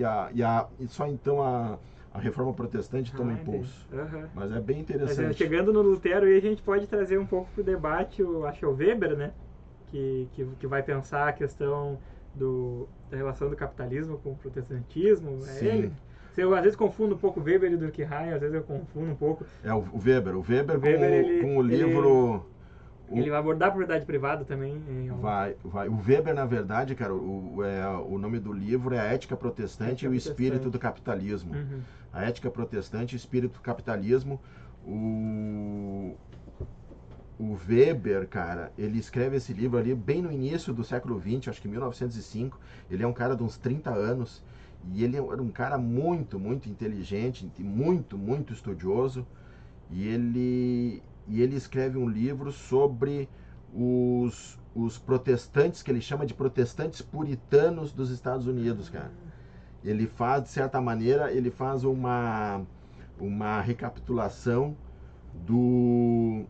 [SPEAKER 2] e só então a reforma protestante toma impulso. Mas é bem interessante.
[SPEAKER 1] Mas, chegando no Lutero, aí a gente pode trazer um pouco para o debate, acho que é o Weber, né? Que vai pensar a questão da relação do capitalismo com o protestantismo.
[SPEAKER 2] Sim.
[SPEAKER 1] Ele. Eu às vezes confundo um pouco o Weber e o Durkheim, às vezes eu confundo um pouco.
[SPEAKER 2] O Weber com o livro...
[SPEAKER 1] Ele vai abordar a propriedade privada também.
[SPEAKER 2] Vai. O Weber, na verdade, cara, o nome do livro é A Ética Protestante e o Espírito do Capitalismo. A Ética Protestante e o Espírito do Capitalismo. O Weber, cara, ele escreve esse livro ali bem no início do século XX, acho que 1905. Ele é um cara de uns 30 anos e ele era um cara muito, muito inteligente, muito, muito estudioso. E ele escreve um livro sobre os protestantes, que ele chama de protestantes puritanos dos Estados Unidos, cara. Ele faz, de certa maneira, uma recapitulação do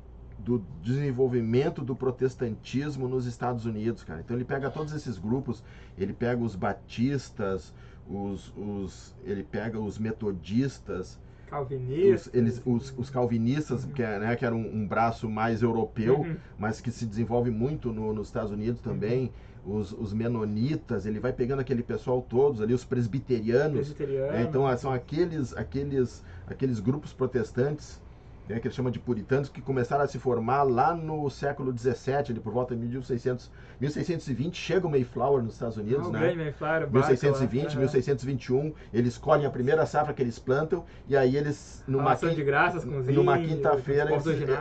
[SPEAKER 2] desenvolvimento do protestantismo nos Estados Unidos, cara. Então ele pega todos esses grupos, ele pega os batistas, ele pega os metodistas,
[SPEAKER 1] calvinistas,
[SPEAKER 2] os calvinistas, que era um braço mais europeu, mas que se desenvolve muito nos Estados Unidos também, os menonitas, ele vai pegando aquele pessoal todos ali, os presbiterianos. Então são aqueles grupos protestantes, que ele chama de puritanos, que começaram a se formar lá no século XVII, ali por volta de 1620, chega o Mayflower nos Estados Unidos, né?
[SPEAKER 1] Mayflower,
[SPEAKER 2] 1620, 1621, eles colhem a primeira safra que eles plantam, e aí eles, numa quinta-feira,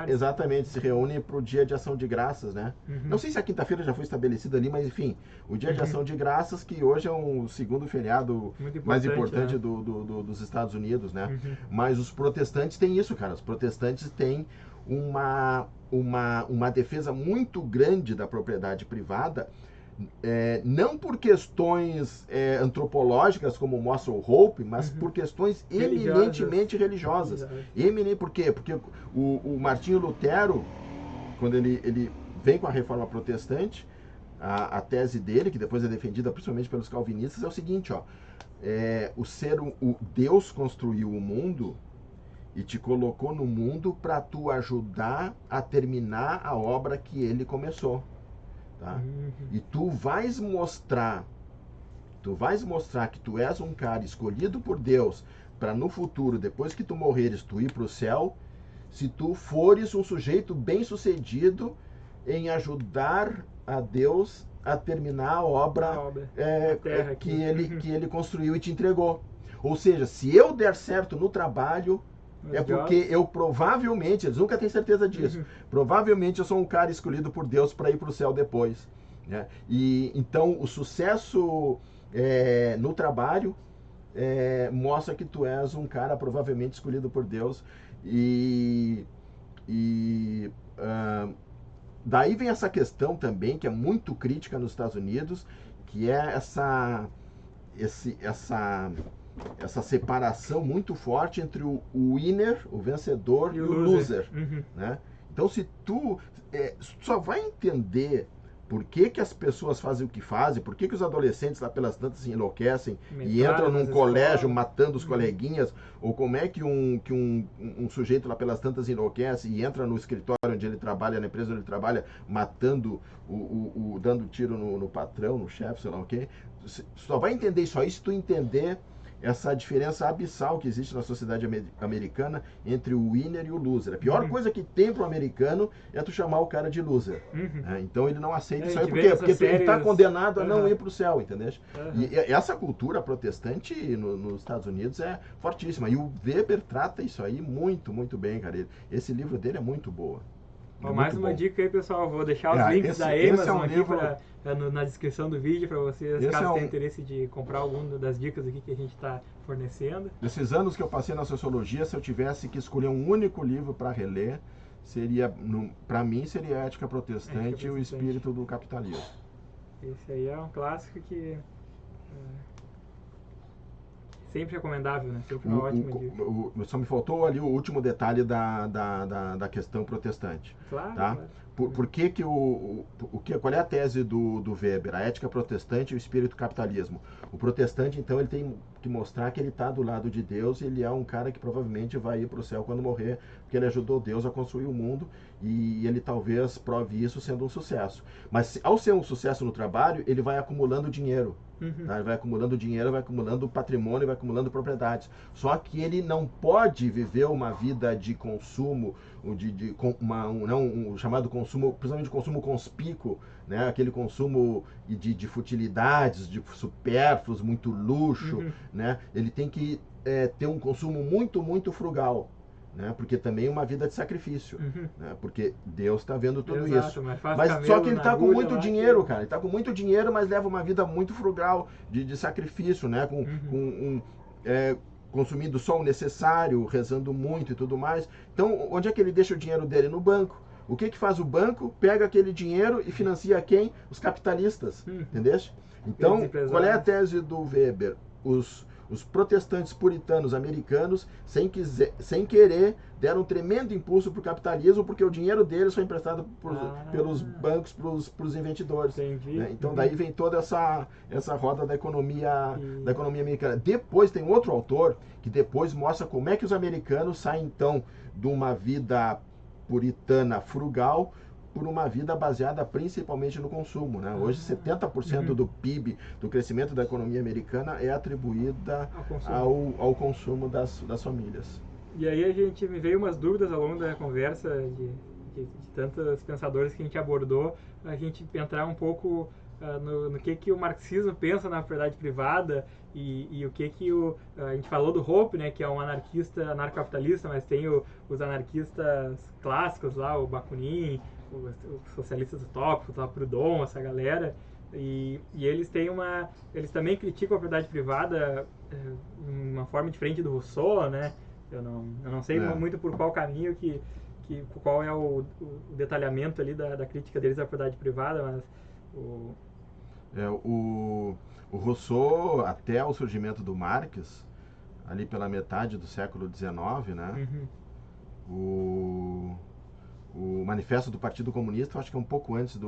[SPEAKER 2] exatamente, se reúnem para o Dia de Ação de Graças, né? Não sei se a quinta-feira já foi estabelecida ali, mas enfim, o Dia de Ação de Graças, que hoje é o segundo feriado mais importante dos Estados Unidos, né? Mas os protestantes têm isso, cara, os protestantes têm uma defesa muito grande da propriedade privada, não por questões antropológicas, como mostra o Hope, mas por questões eminentemente religiosas. Por quê? Porque o Martinho Lutero, quando ele vem com a reforma protestante, a tese dele, que depois é defendida principalmente pelos calvinistas, é o seguinte, ó, o Deus construiu o mundo e te colocou no mundo para tu ajudar a terminar a obra que ele começou, tá? E tu vais mostrar que tu és um cara escolhido por Deus para no futuro, depois que tu morreres, tu ir para o céu, se tu fores um sujeito bem-sucedido em ajudar a Deus a terminar a obra que ele construiu e te entregou. Ou seja, se eu der certo no trabalho, porque eu provavelmente, eles nunca têm certeza disso, provavelmente eu sou um cara escolhido por Deus para ir para o céu depois, né? E então o sucesso no trabalho mostra que tu és um cara provavelmente escolhido por Deus. Daí vem essa questão também, que é muito crítica nos Estados Unidos, que é essa separação muito forte entre o winner, o vencedor, e o loser. Né? Então, se tu só vai entender por que, que as pessoas fazem o que fazem, por que, que os adolescentes lá pelas tantas se enlouquecem e entram num colégio matando os coleguinhas, ou como é que um sujeito lá pelas tantas enlouquece e entra no escritório onde ele trabalha, na empresa onde ele trabalha, matando, dando tiro no patrão, no chefe, sei lá o quê. Só vai entender isso aí se tu entender essa diferença abissal que existe na sociedade americana entre o winner e o loser. A pior coisa que tem para o americano é tu chamar o cara de loser. Então ele não aceita isso aí. Por quê? Porque ele está condenado a não ir para o céu, entendeu? E essa cultura protestante nos Estados Unidos é fortíssima. E o Weber trata isso aí muito, muito bem, cara. Esse livro dele é muito boa.
[SPEAKER 1] Mais uma dica aí, pessoal. Vou deixar os links da Amazon aqui na descrição do vídeo para vocês, caso tenham interesse de comprar alguma das dicas aqui que a gente está fornecendo.
[SPEAKER 2] Desses anos que eu passei na sociologia, se eu tivesse que escolher um único livro para reler, para mim seria Ética Protestante e o Espírito do Capitalismo.
[SPEAKER 1] Esse aí é um clássico que sempre recomendável, né? Sempre uma ótima dica.
[SPEAKER 2] Só me faltou ali o último detalhe da questão protestante.
[SPEAKER 1] Claro,
[SPEAKER 2] tá?
[SPEAKER 1] Claro.
[SPEAKER 2] Por que qual é a tese do Weber? A ética protestante e o espírito capitalismo. O protestante, então, ele tem que mostrar que ele está do lado de Deus e ele é um cara que provavelmente vai ir para o céu quando morrer, porque ele ajudou Deus a construir o mundo e ele talvez prove isso sendo um sucesso. Mas ao ser um sucesso no trabalho, ele vai acumulando dinheiro. Tá? Ele vai acumulando dinheiro, vai acumulando patrimônio, vai acumulando propriedades. Só que ele não pode viver uma vida de consumo, um chamado consumo, principalmente consumo conspícuo, né? Aquele consumo de futilidades, de supérfluos, muito luxo. Né? Ele tem que ter um consumo muito, muito frugal. Né? Porque também é uma vida de sacrifício, né? Porque Deus está vendo tudo isso. Mas só que ele está com muito dinheiro, cara. Ele está com muito dinheiro, mas leva uma vida muito frugal de sacrifício, né? Consumindo só o necessário, rezando muito e tudo mais. Então, onde é que ele deixa o dinheiro dele? No banco. O que faz o banco? Pega aquele dinheiro e financia quem? Os capitalistas, entendeu? Então, qual é a tese do Weber? Os protestantes puritanos americanos, sem querer, deram um tremendo impulso para o capitalismo, porque o dinheiro deles foi emprestado pelos bancos para os investidores. Né? Então daí vem toda essa roda da economia americana. Depois tem outro autor que depois mostra como é que os americanos saem então de uma vida puritana frugal por uma vida baseada principalmente no consumo. Né? Hoje 70% do PIB, do crescimento da economia americana é atribuída ao consumo das famílias.
[SPEAKER 1] E aí me veio umas dúvidas ao longo da conversa de tantos pensadores que a gente abordou, a gente entrar um pouco no que o marxismo pensa na propriedade privada e o que a gente falou do Hoppe, né, que é um anarquista, anarcocapitalista, mas tem os anarquistas clássicos lá, o Bakunin, os socialistas utópicos, o Proudhon, essa galera, e eles também criticam a propriedade privada de uma forma diferente do Rousseau, né? Eu não sei muito por qual caminho qual é o detalhamento ali da crítica deles à propriedade privada, mas
[SPEAKER 2] o Rousseau, até o surgimento do Marx, ali pela metade do século XIX, né? O Manifesto do Partido Comunista, acho que é um pouco antes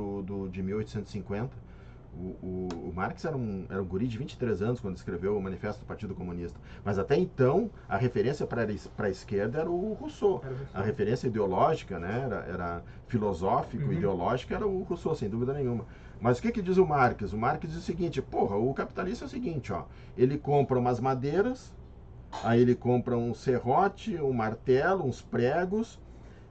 [SPEAKER 2] de 1850. O Marx era um guri de 23 anos quando escreveu o Manifesto do Partido Comunista. Mas até então, a referência para a esquerda era o Rousseau. A referência ideológica, né, era filosófico, ideológica, era o Rousseau, sem dúvida nenhuma. Mas o que diz o Marx? O Marx diz o seguinte: o capitalista é o seguinte, ele compra umas madeiras, aí ele compra um serrote, um martelo, uns pregos,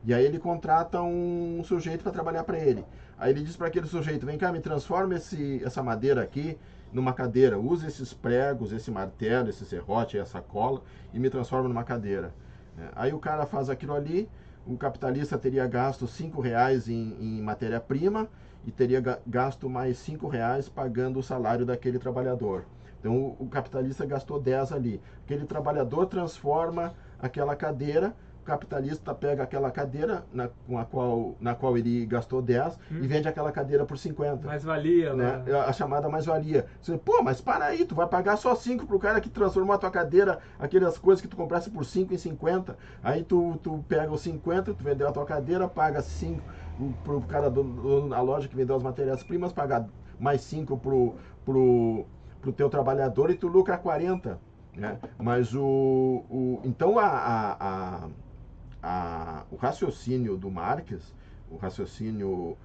[SPEAKER 2] e aí ele contrata um sujeito para trabalhar para ele. Aí ele diz para aquele sujeito: vem cá, me transforma essa madeira aqui numa cadeira. Usa esses pregos, esse martelo, esse serrote, essa cola e me transforma numa cadeira. Aí o cara faz aquilo ali, o capitalista teria gasto R$5 em matéria-prima e teria gasto mais R$5 pagando o salário daquele trabalhador. Então o capitalista gastou 10 ali. Aquele trabalhador transforma aquela cadeira, capitalista pega aquela cadeira na qual ele gastou 10 e vende aquela cadeira por 50.
[SPEAKER 1] Mais-valia,
[SPEAKER 2] né? A chamada mais-valia. Você, pô, mas para aí, tu vai pagar só 5 pro cara que transformou a tua cadeira, aquelas coisas que tu comprasse por 5 em 50. Aí tu pega os 50, tu vendeu a tua cadeira, paga 5 pro cara da loja que vendeu as matérias-primas, paga mais 5 pro teu trabalhador e tu lucra 40. Né? Mas então o raciocínio do Marx, o raciocínio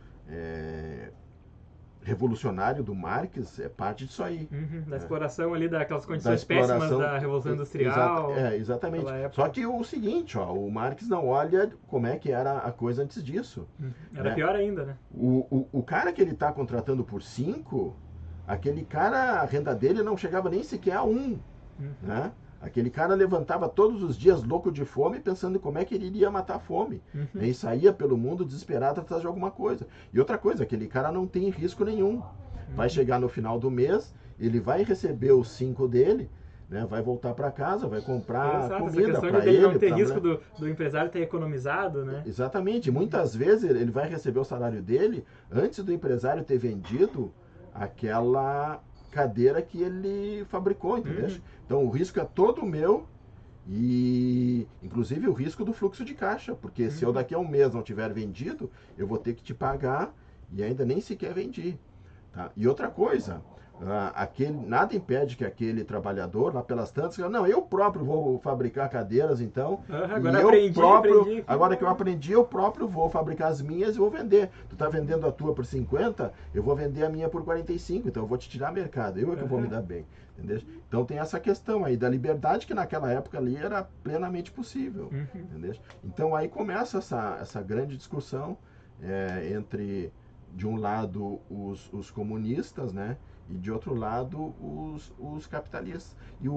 [SPEAKER 2] revolucionário do Marx é parte disso aí.
[SPEAKER 1] Da exploração ali daquelas condições péssimas da Revolução Industrial.
[SPEAKER 2] Exatamente. Só que o seguinte, ó, o Marx não olha como é que era a coisa antes disso.
[SPEAKER 1] Era pior ainda, né?
[SPEAKER 2] O cara que ele está contratando por 5, aquele cara, a renda dele não chegava nem sequer a 1. Né? Aquele cara levantava todos os dias louco de fome, pensando em como é que ele iria matar a fome. E saía pelo mundo desesperado atrás de alguma coisa. E outra coisa, aquele cara não tem risco nenhum. Vai chegar no final do mês, ele vai receber os 5 dele, né? Vai voltar para casa, vai comprar comida para ele.
[SPEAKER 1] Não ter risco do empresário ter economizado, né?
[SPEAKER 2] Exatamente. Muitas vezes ele vai receber o salário dele antes do empresário ter vendido aquela cadeira que ele fabricou, entendeu? Então o risco é todo meu e inclusive o risco do fluxo de caixa, porque se eu daqui a um mês não tiver vendido, eu vou ter que te pagar e ainda nem sequer vendi. Tá? E outra coisa, nada impede que aquele trabalhador lá pelas tantas, não, eu próprio vou fabricar cadeiras então, agora que eu aprendi, eu próprio vou fabricar as minhas e vou vender. Tu tá vendendo a tua por 50, eu vou vender a minha por 45, então eu vou te tirar mercado, eu é que vou me dar bem, entendeu? Então tem essa questão aí da liberdade que naquela época ali era plenamente possível, entendeu? Então aí começa essa grande discussão entre, de um lado, os comunistas, né? E de outro lado, os capitalistas. E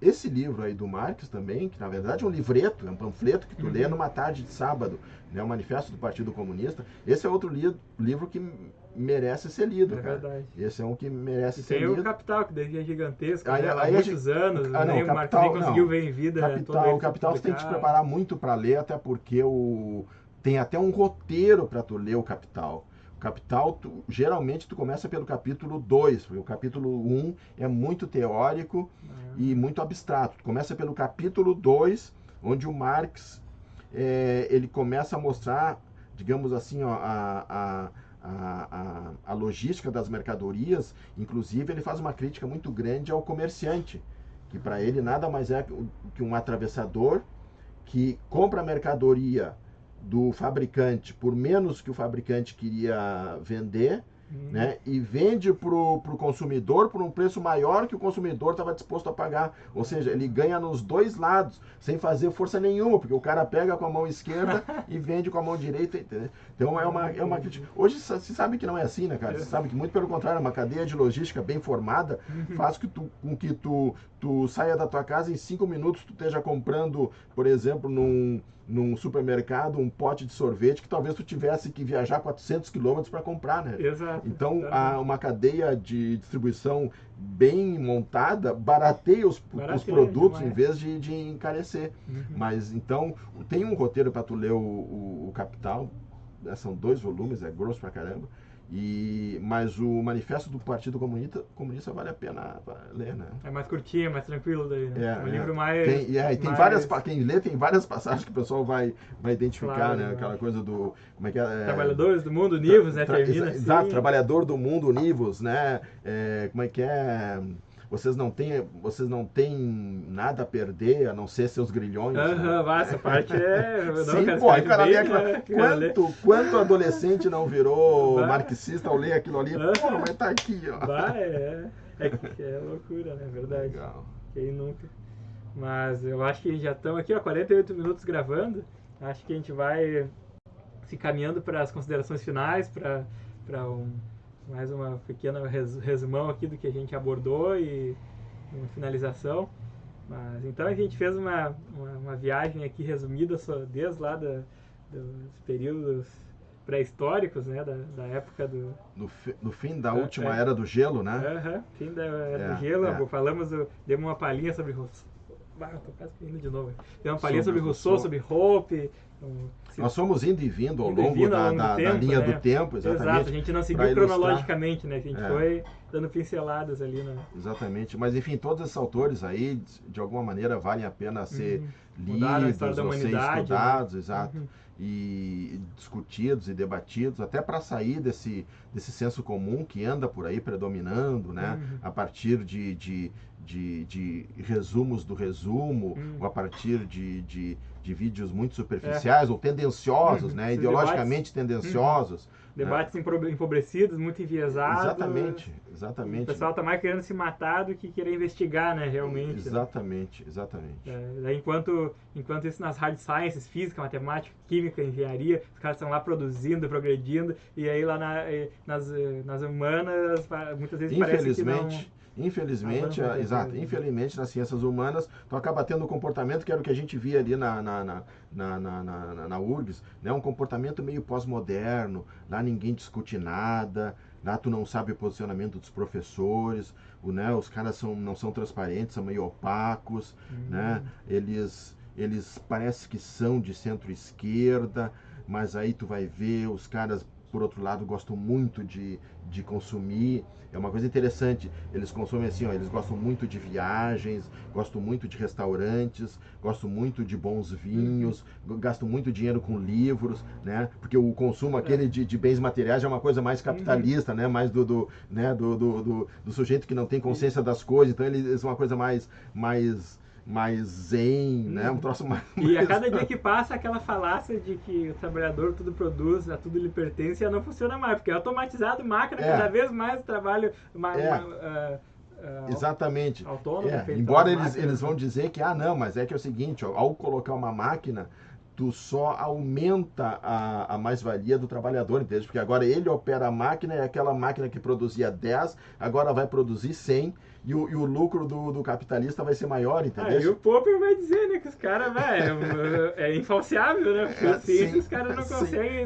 [SPEAKER 2] esse livro aí do Marx também, que na verdade é um livreto, é um panfleto que tu lê numa tarde de sábado, né, o Manifesto do Partido Comunista, esse é outro livro que merece ser lido, cara.
[SPEAKER 1] Verdade.
[SPEAKER 2] Esse é um que merece ser
[SPEAKER 1] lido. Tem o Capital, que daí é gigantesco, há muitos anos, nem o Marx nem conseguiu ver em vida.
[SPEAKER 2] O Capital você tem que te preparar muito para ler, até porque tem até um roteiro para tu ler o Capital. Capital, geralmente tu começa pelo capítulo 2, porque o capítulo 1 é muito teórico e muito abstrato. Tu começa pelo capítulo 2, onde o Marx ele começa a mostrar, digamos assim, ó, a logística das mercadorias. Inclusive ele faz uma crítica muito grande ao comerciante, que para ele nada mais é que um atravessador que compra a mercadoria do fabricante por menos que o fabricante queria vender, né? E vende para o consumidor por um preço maior que o consumidor estava disposto a pagar. Ou seja, ele ganha nos dois lados, sem fazer força nenhuma, porque o cara pega com a mão esquerda e vende com a mão direita. Entendeu? Então é uma crítica. Hoje se sabe que não é assim, né, cara? Se sabe que muito pelo contrário, uma cadeia de logística bem formada faz com que tu saia da tua casa em 5 minutos, tu esteja comprando, por exemplo, num supermercado, um pote de sorvete que talvez tu tivesse que viajar 400 quilômetros para comprar, né?
[SPEAKER 1] Exato.
[SPEAKER 2] Então, uma cadeia de distribuição bem montada barateia os produtos em vez de encarecer. Mas, então, tem um roteiro para tu ler o Capital, né? São 2 volumes, é grosso pra caramba. Mas o Manifesto do Partido Comunista vale a pena ler, né?
[SPEAKER 1] É mais curtinho, mais tranquilo daí, né? Um livro mais...
[SPEAKER 2] Quem lê tem várias passagens que o pessoal vai identificar, claro, né? Aquela coisa do... Como é que é?
[SPEAKER 1] Trabalhadores do mundo univos, né? Termina assim.
[SPEAKER 2] Exato, trabalhador do mundo univos, né? Como é que é... Vocês não têm nada a perder, a não ser seus grilhões.
[SPEAKER 1] Né? Essa parte é...
[SPEAKER 2] Sim, pô, aí o cara lê quanto adolescente não virou marxista ao ler aquilo ali? Pô, mas tá aqui, ó.
[SPEAKER 1] É loucura, né? Verdade.
[SPEAKER 2] Legal.
[SPEAKER 1] Quem nunca? Mas eu acho que já estamos aqui, ó, 48 minutos gravando. Acho que a gente vai se caminhando para as considerações finais, para mais uma pequena resumão aqui do que a gente abordou e uma finalização. Mas então a gente fez uma viagem aqui resumida desde lá dos períodos pré-históricos, né, da época do...
[SPEAKER 2] No fim da última era do gelo, né?
[SPEAKER 1] Fim da era do gelo. Falamos, demos uma palhinha sobre Eu tô quase indo de novo. Tem uma palhinha sobre Rousseau, sobre Hope.
[SPEAKER 2] Nós fomos indo e vindo ao longo
[SPEAKER 1] tempo,
[SPEAKER 2] da linha do tempo, exatamente.
[SPEAKER 1] Exato, a gente não seguiu cronologicamente, né? A gente foi dando pinceladas ali, né?
[SPEAKER 2] Exatamente, mas enfim, todos esses autores aí, de alguma maneira, valem a pena ser lidos ou ser estudados, né? Exato. E discutidos e debatidos, até para sair desse senso comum que anda por aí predominando, né? A partir de resumos do resumo, ou a partir de vídeos muito superficiais ou tendenciosos, né? Ideologicamente tendenciosos.
[SPEAKER 1] Debates empobrecidos, muito enviesados.
[SPEAKER 2] Exatamente.
[SPEAKER 1] O pessoal está mais querendo se matar do que querer investigar, né, realmente.
[SPEAKER 2] Exatamente.
[SPEAKER 1] Enquanto isso nas hard sciences, física, matemática, química, engenharia, os caras estão lá produzindo, progredindo, e aí lá nas humanas, muitas vezes parece que não...
[SPEAKER 2] Infelizmente, nas ciências humanas, tu acaba tendo um comportamento que era o que a gente via ali na URGS, né? Um comportamento meio pós-moderno, lá ninguém discute nada, lá tu não sabe o posicionamento dos professores, né? Os caras não são transparentes, são meio opacos, né? Eles parece que são de centro-esquerda, mas aí tu vai ver, os caras, por outro lado, gostam muito de consumir. É uma coisa interessante, eles consomem assim, eles gostam muito de viagens, gostam muito de restaurantes, gostam muito de bons vinhos, gastam muito dinheiro com livros, né? Porque o consumo aquele de bens materiais é uma coisa mais capitalista, né? Mais do sujeito que não tem consciência das coisas, então eles são uma coisa mais zen, né? Um troço mais...
[SPEAKER 1] E a cada dia que passa, aquela falácia de que o trabalhador tudo produz, a tudo lhe pertence, já não funciona mais, porque é automatizado, máquina, cada vez mais trabalho...
[SPEAKER 2] Exatamente.
[SPEAKER 1] Autônomo,
[SPEAKER 2] embora eles vão dizer que, não, mas é que é o seguinte, ao colocar uma máquina, tu só aumenta a mais-valia do trabalhador, entende? Porque agora ele opera a máquina, e aquela máquina que produzia 10, agora vai produzir 100, e o lucro do capitalista vai ser maior, entendeu?
[SPEAKER 1] E o Popper vai dizer, né, que os caras, é infalciável, né? Porque os caras não conseguem,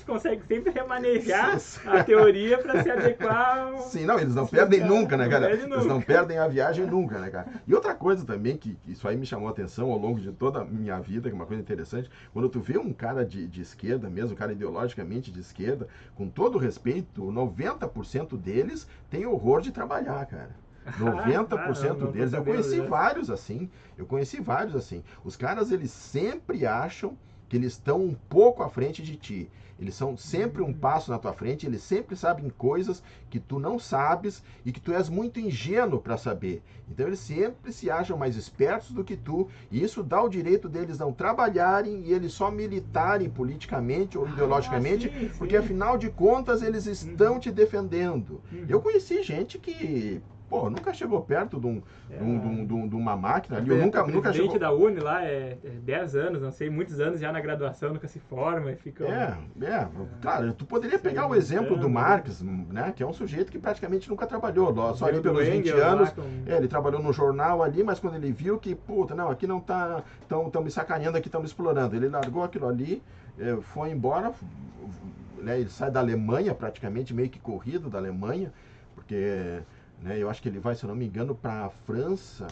[SPEAKER 1] conseguem sempre remanejar a teoria para se adequar
[SPEAKER 2] Sim, não, eles não perdem nunca, né, cara? Eles não perdem a viagem nunca, né, cara? E outra coisa também, que isso aí me chamou a atenção ao longo de toda a minha vida, que é uma coisa interessante, quando tu vê um cara de esquerda mesmo, um cara ideologicamente de esquerda, com todo respeito, 90% deles tem horror de trabalhar, cara. 90% deles, eu conheci vários assim, os caras, eles sempre acham que eles estão um pouco à frente de ti, eles são sempre um passo na tua frente, eles sempre sabem coisas que tu não sabes e que tu és muito ingênuo para saber, então eles sempre se acham mais espertos do que tu, e isso dá o direito deles não trabalharem e eles só militarem politicamente ou ideologicamente, porque afinal de contas eles estão te defendendo. Eu conheci gente que nunca chegou perto de uma máquina ali. Nunca
[SPEAKER 1] chegou. O presidente da Uni lá é 10 anos, não sei, muitos anos já na graduação, nunca se forma e fica...
[SPEAKER 2] Claro, tu poderia pegar o exemplo do Marx, né, que é um sujeito que praticamente nunca trabalhou, só ali pelos 20 anos, ele trabalhou no jornal ali, mas quando ele viu que, aqui não tá, estão me sacaneando, aqui estão me explorando, ele largou aquilo ali, foi embora, né, ele sai da Alemanha, praticamente meio que corrido da Alemanha, porque... eu acho que ele vai, se eu não me engano, para a França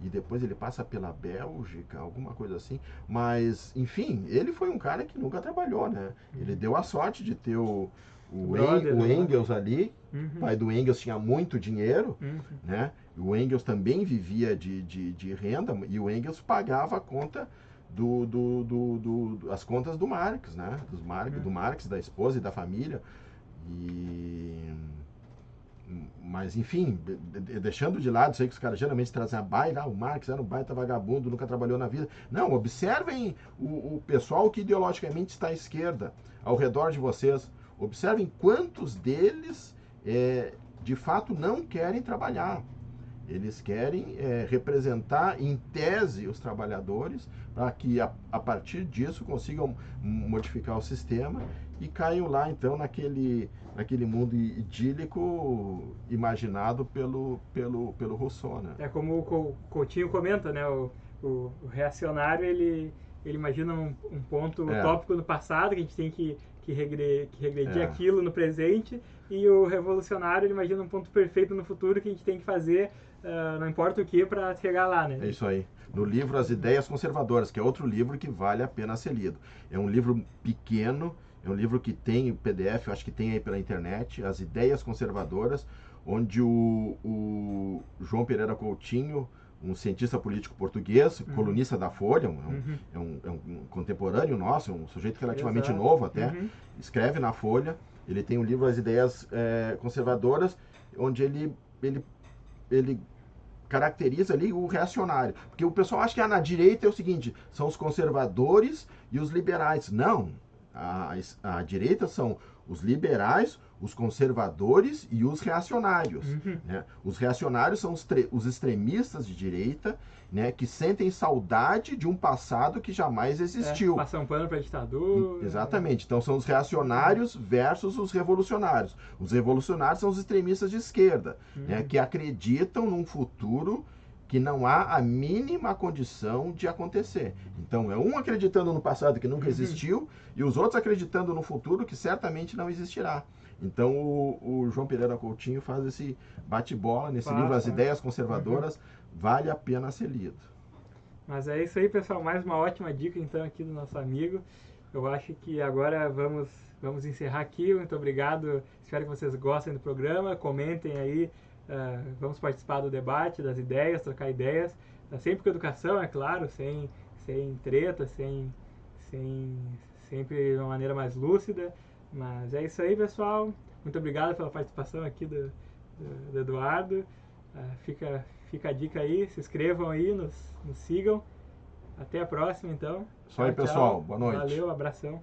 [SPEAKER 2] e depois ele passa pela Bélgica, alguma coisa assim. Mas, enfim, ele foi um cara que nunca trabalhou, né? Ele deu a sorte de ter o Engels ali. O pai do Engels tinha muito dinheiro, né? O Engels também vivia de renda e o Engels pagava a conta as contas do Marx, né? Do Marx, da esposa e da família. Mas, enfim, deixando de lado isso aí que os caras geralmente trazem a baila, o Marx era um baita vagabundo, nunca trabalhou na vida. Não, observem o pessoal que ideologicamente está à esquerda, ao redor de vocês. Observem quantos deles, de fato, não querem trabalhar. Eles querem representar, em tese, os trabalhadores, para que, a partir disso, consigam modificar o sistema e caiam lá, então, naquele mundo idílico imaginado pelo Rousseau, né?
[SPEAKER 1] É como o Coutinho comenta, né? O reacionário, ele imagina um ponto utópico no passado, que a gente tem que regredir aquilo no presente, e o revolucionário, ele imagina um ponto perfeito no futuro, que a gente tem que fazer não importa o que, para chegar lá, né?
[SPEAKER 2] É isso aí. No livro As Ideias Conservadoras, que é outro livro que vale a pena ser lido. É um livro pequeno, é um livro que tem PDF, eu acho que tem aí pela internet, As Ideias Conservadoras, onde o João Pereira Coutinho, um cientista político português, colunista da Folha, é um contemporâneo nosso, um sujeito relativamente novo até, escreve na Folha. Ele tem um livro As Ideias Conservadoras, onde ele caracteriza ali o reacionário. Porque o pessoal acha que na direita é o seguinte, são os conservadores e os liberais. Não, a direita são os liberais, os conservadores e os reacionários. Né? Os reacionários são os extremistas de direita, né, que sentem saudade de um passado que jamais existiu.
[SPEAKER 1] Passam pano para ditadura.
[SPEAKER 2] Exatamente. Então são os reacionários versus os revolucionários. Os revolucionários são os extremistas de esquerda, né, que acreditam num futuro que não há a mínima condição de acontecer. Então é um acreditando no passado que nunca existiu e os outros acreditando no futuro que certamente não existirá. Então o João Pereira Coutinho faz esse bate-bola nesse livro As Ideias Conservadoras, vale a pena ser lido.
[SPEAKER 1] Mas é isso aí, pessoal, mais uma ótima dica então aqui do nosso amigo. Eu acho que agora vamos encerrar aqui. Muito obrigado, espero que vocês gostem do programa, comentem aí, vamos participar do debate, das ideias, trocar ideias, sempre com educação, é claro, sem treta, sempre de uma maneira mais lúcida. Mas é isso aí, pessoal. Muito obrigado pela participação aqui do Eduardo. Fica a dica aí, se inscrevam aí, nos sigam. Até a próxima, então.
[SPEAKER 2] Isso aí, pessoal. Boa noite.
[SPEAKER 1] Valeu, abração.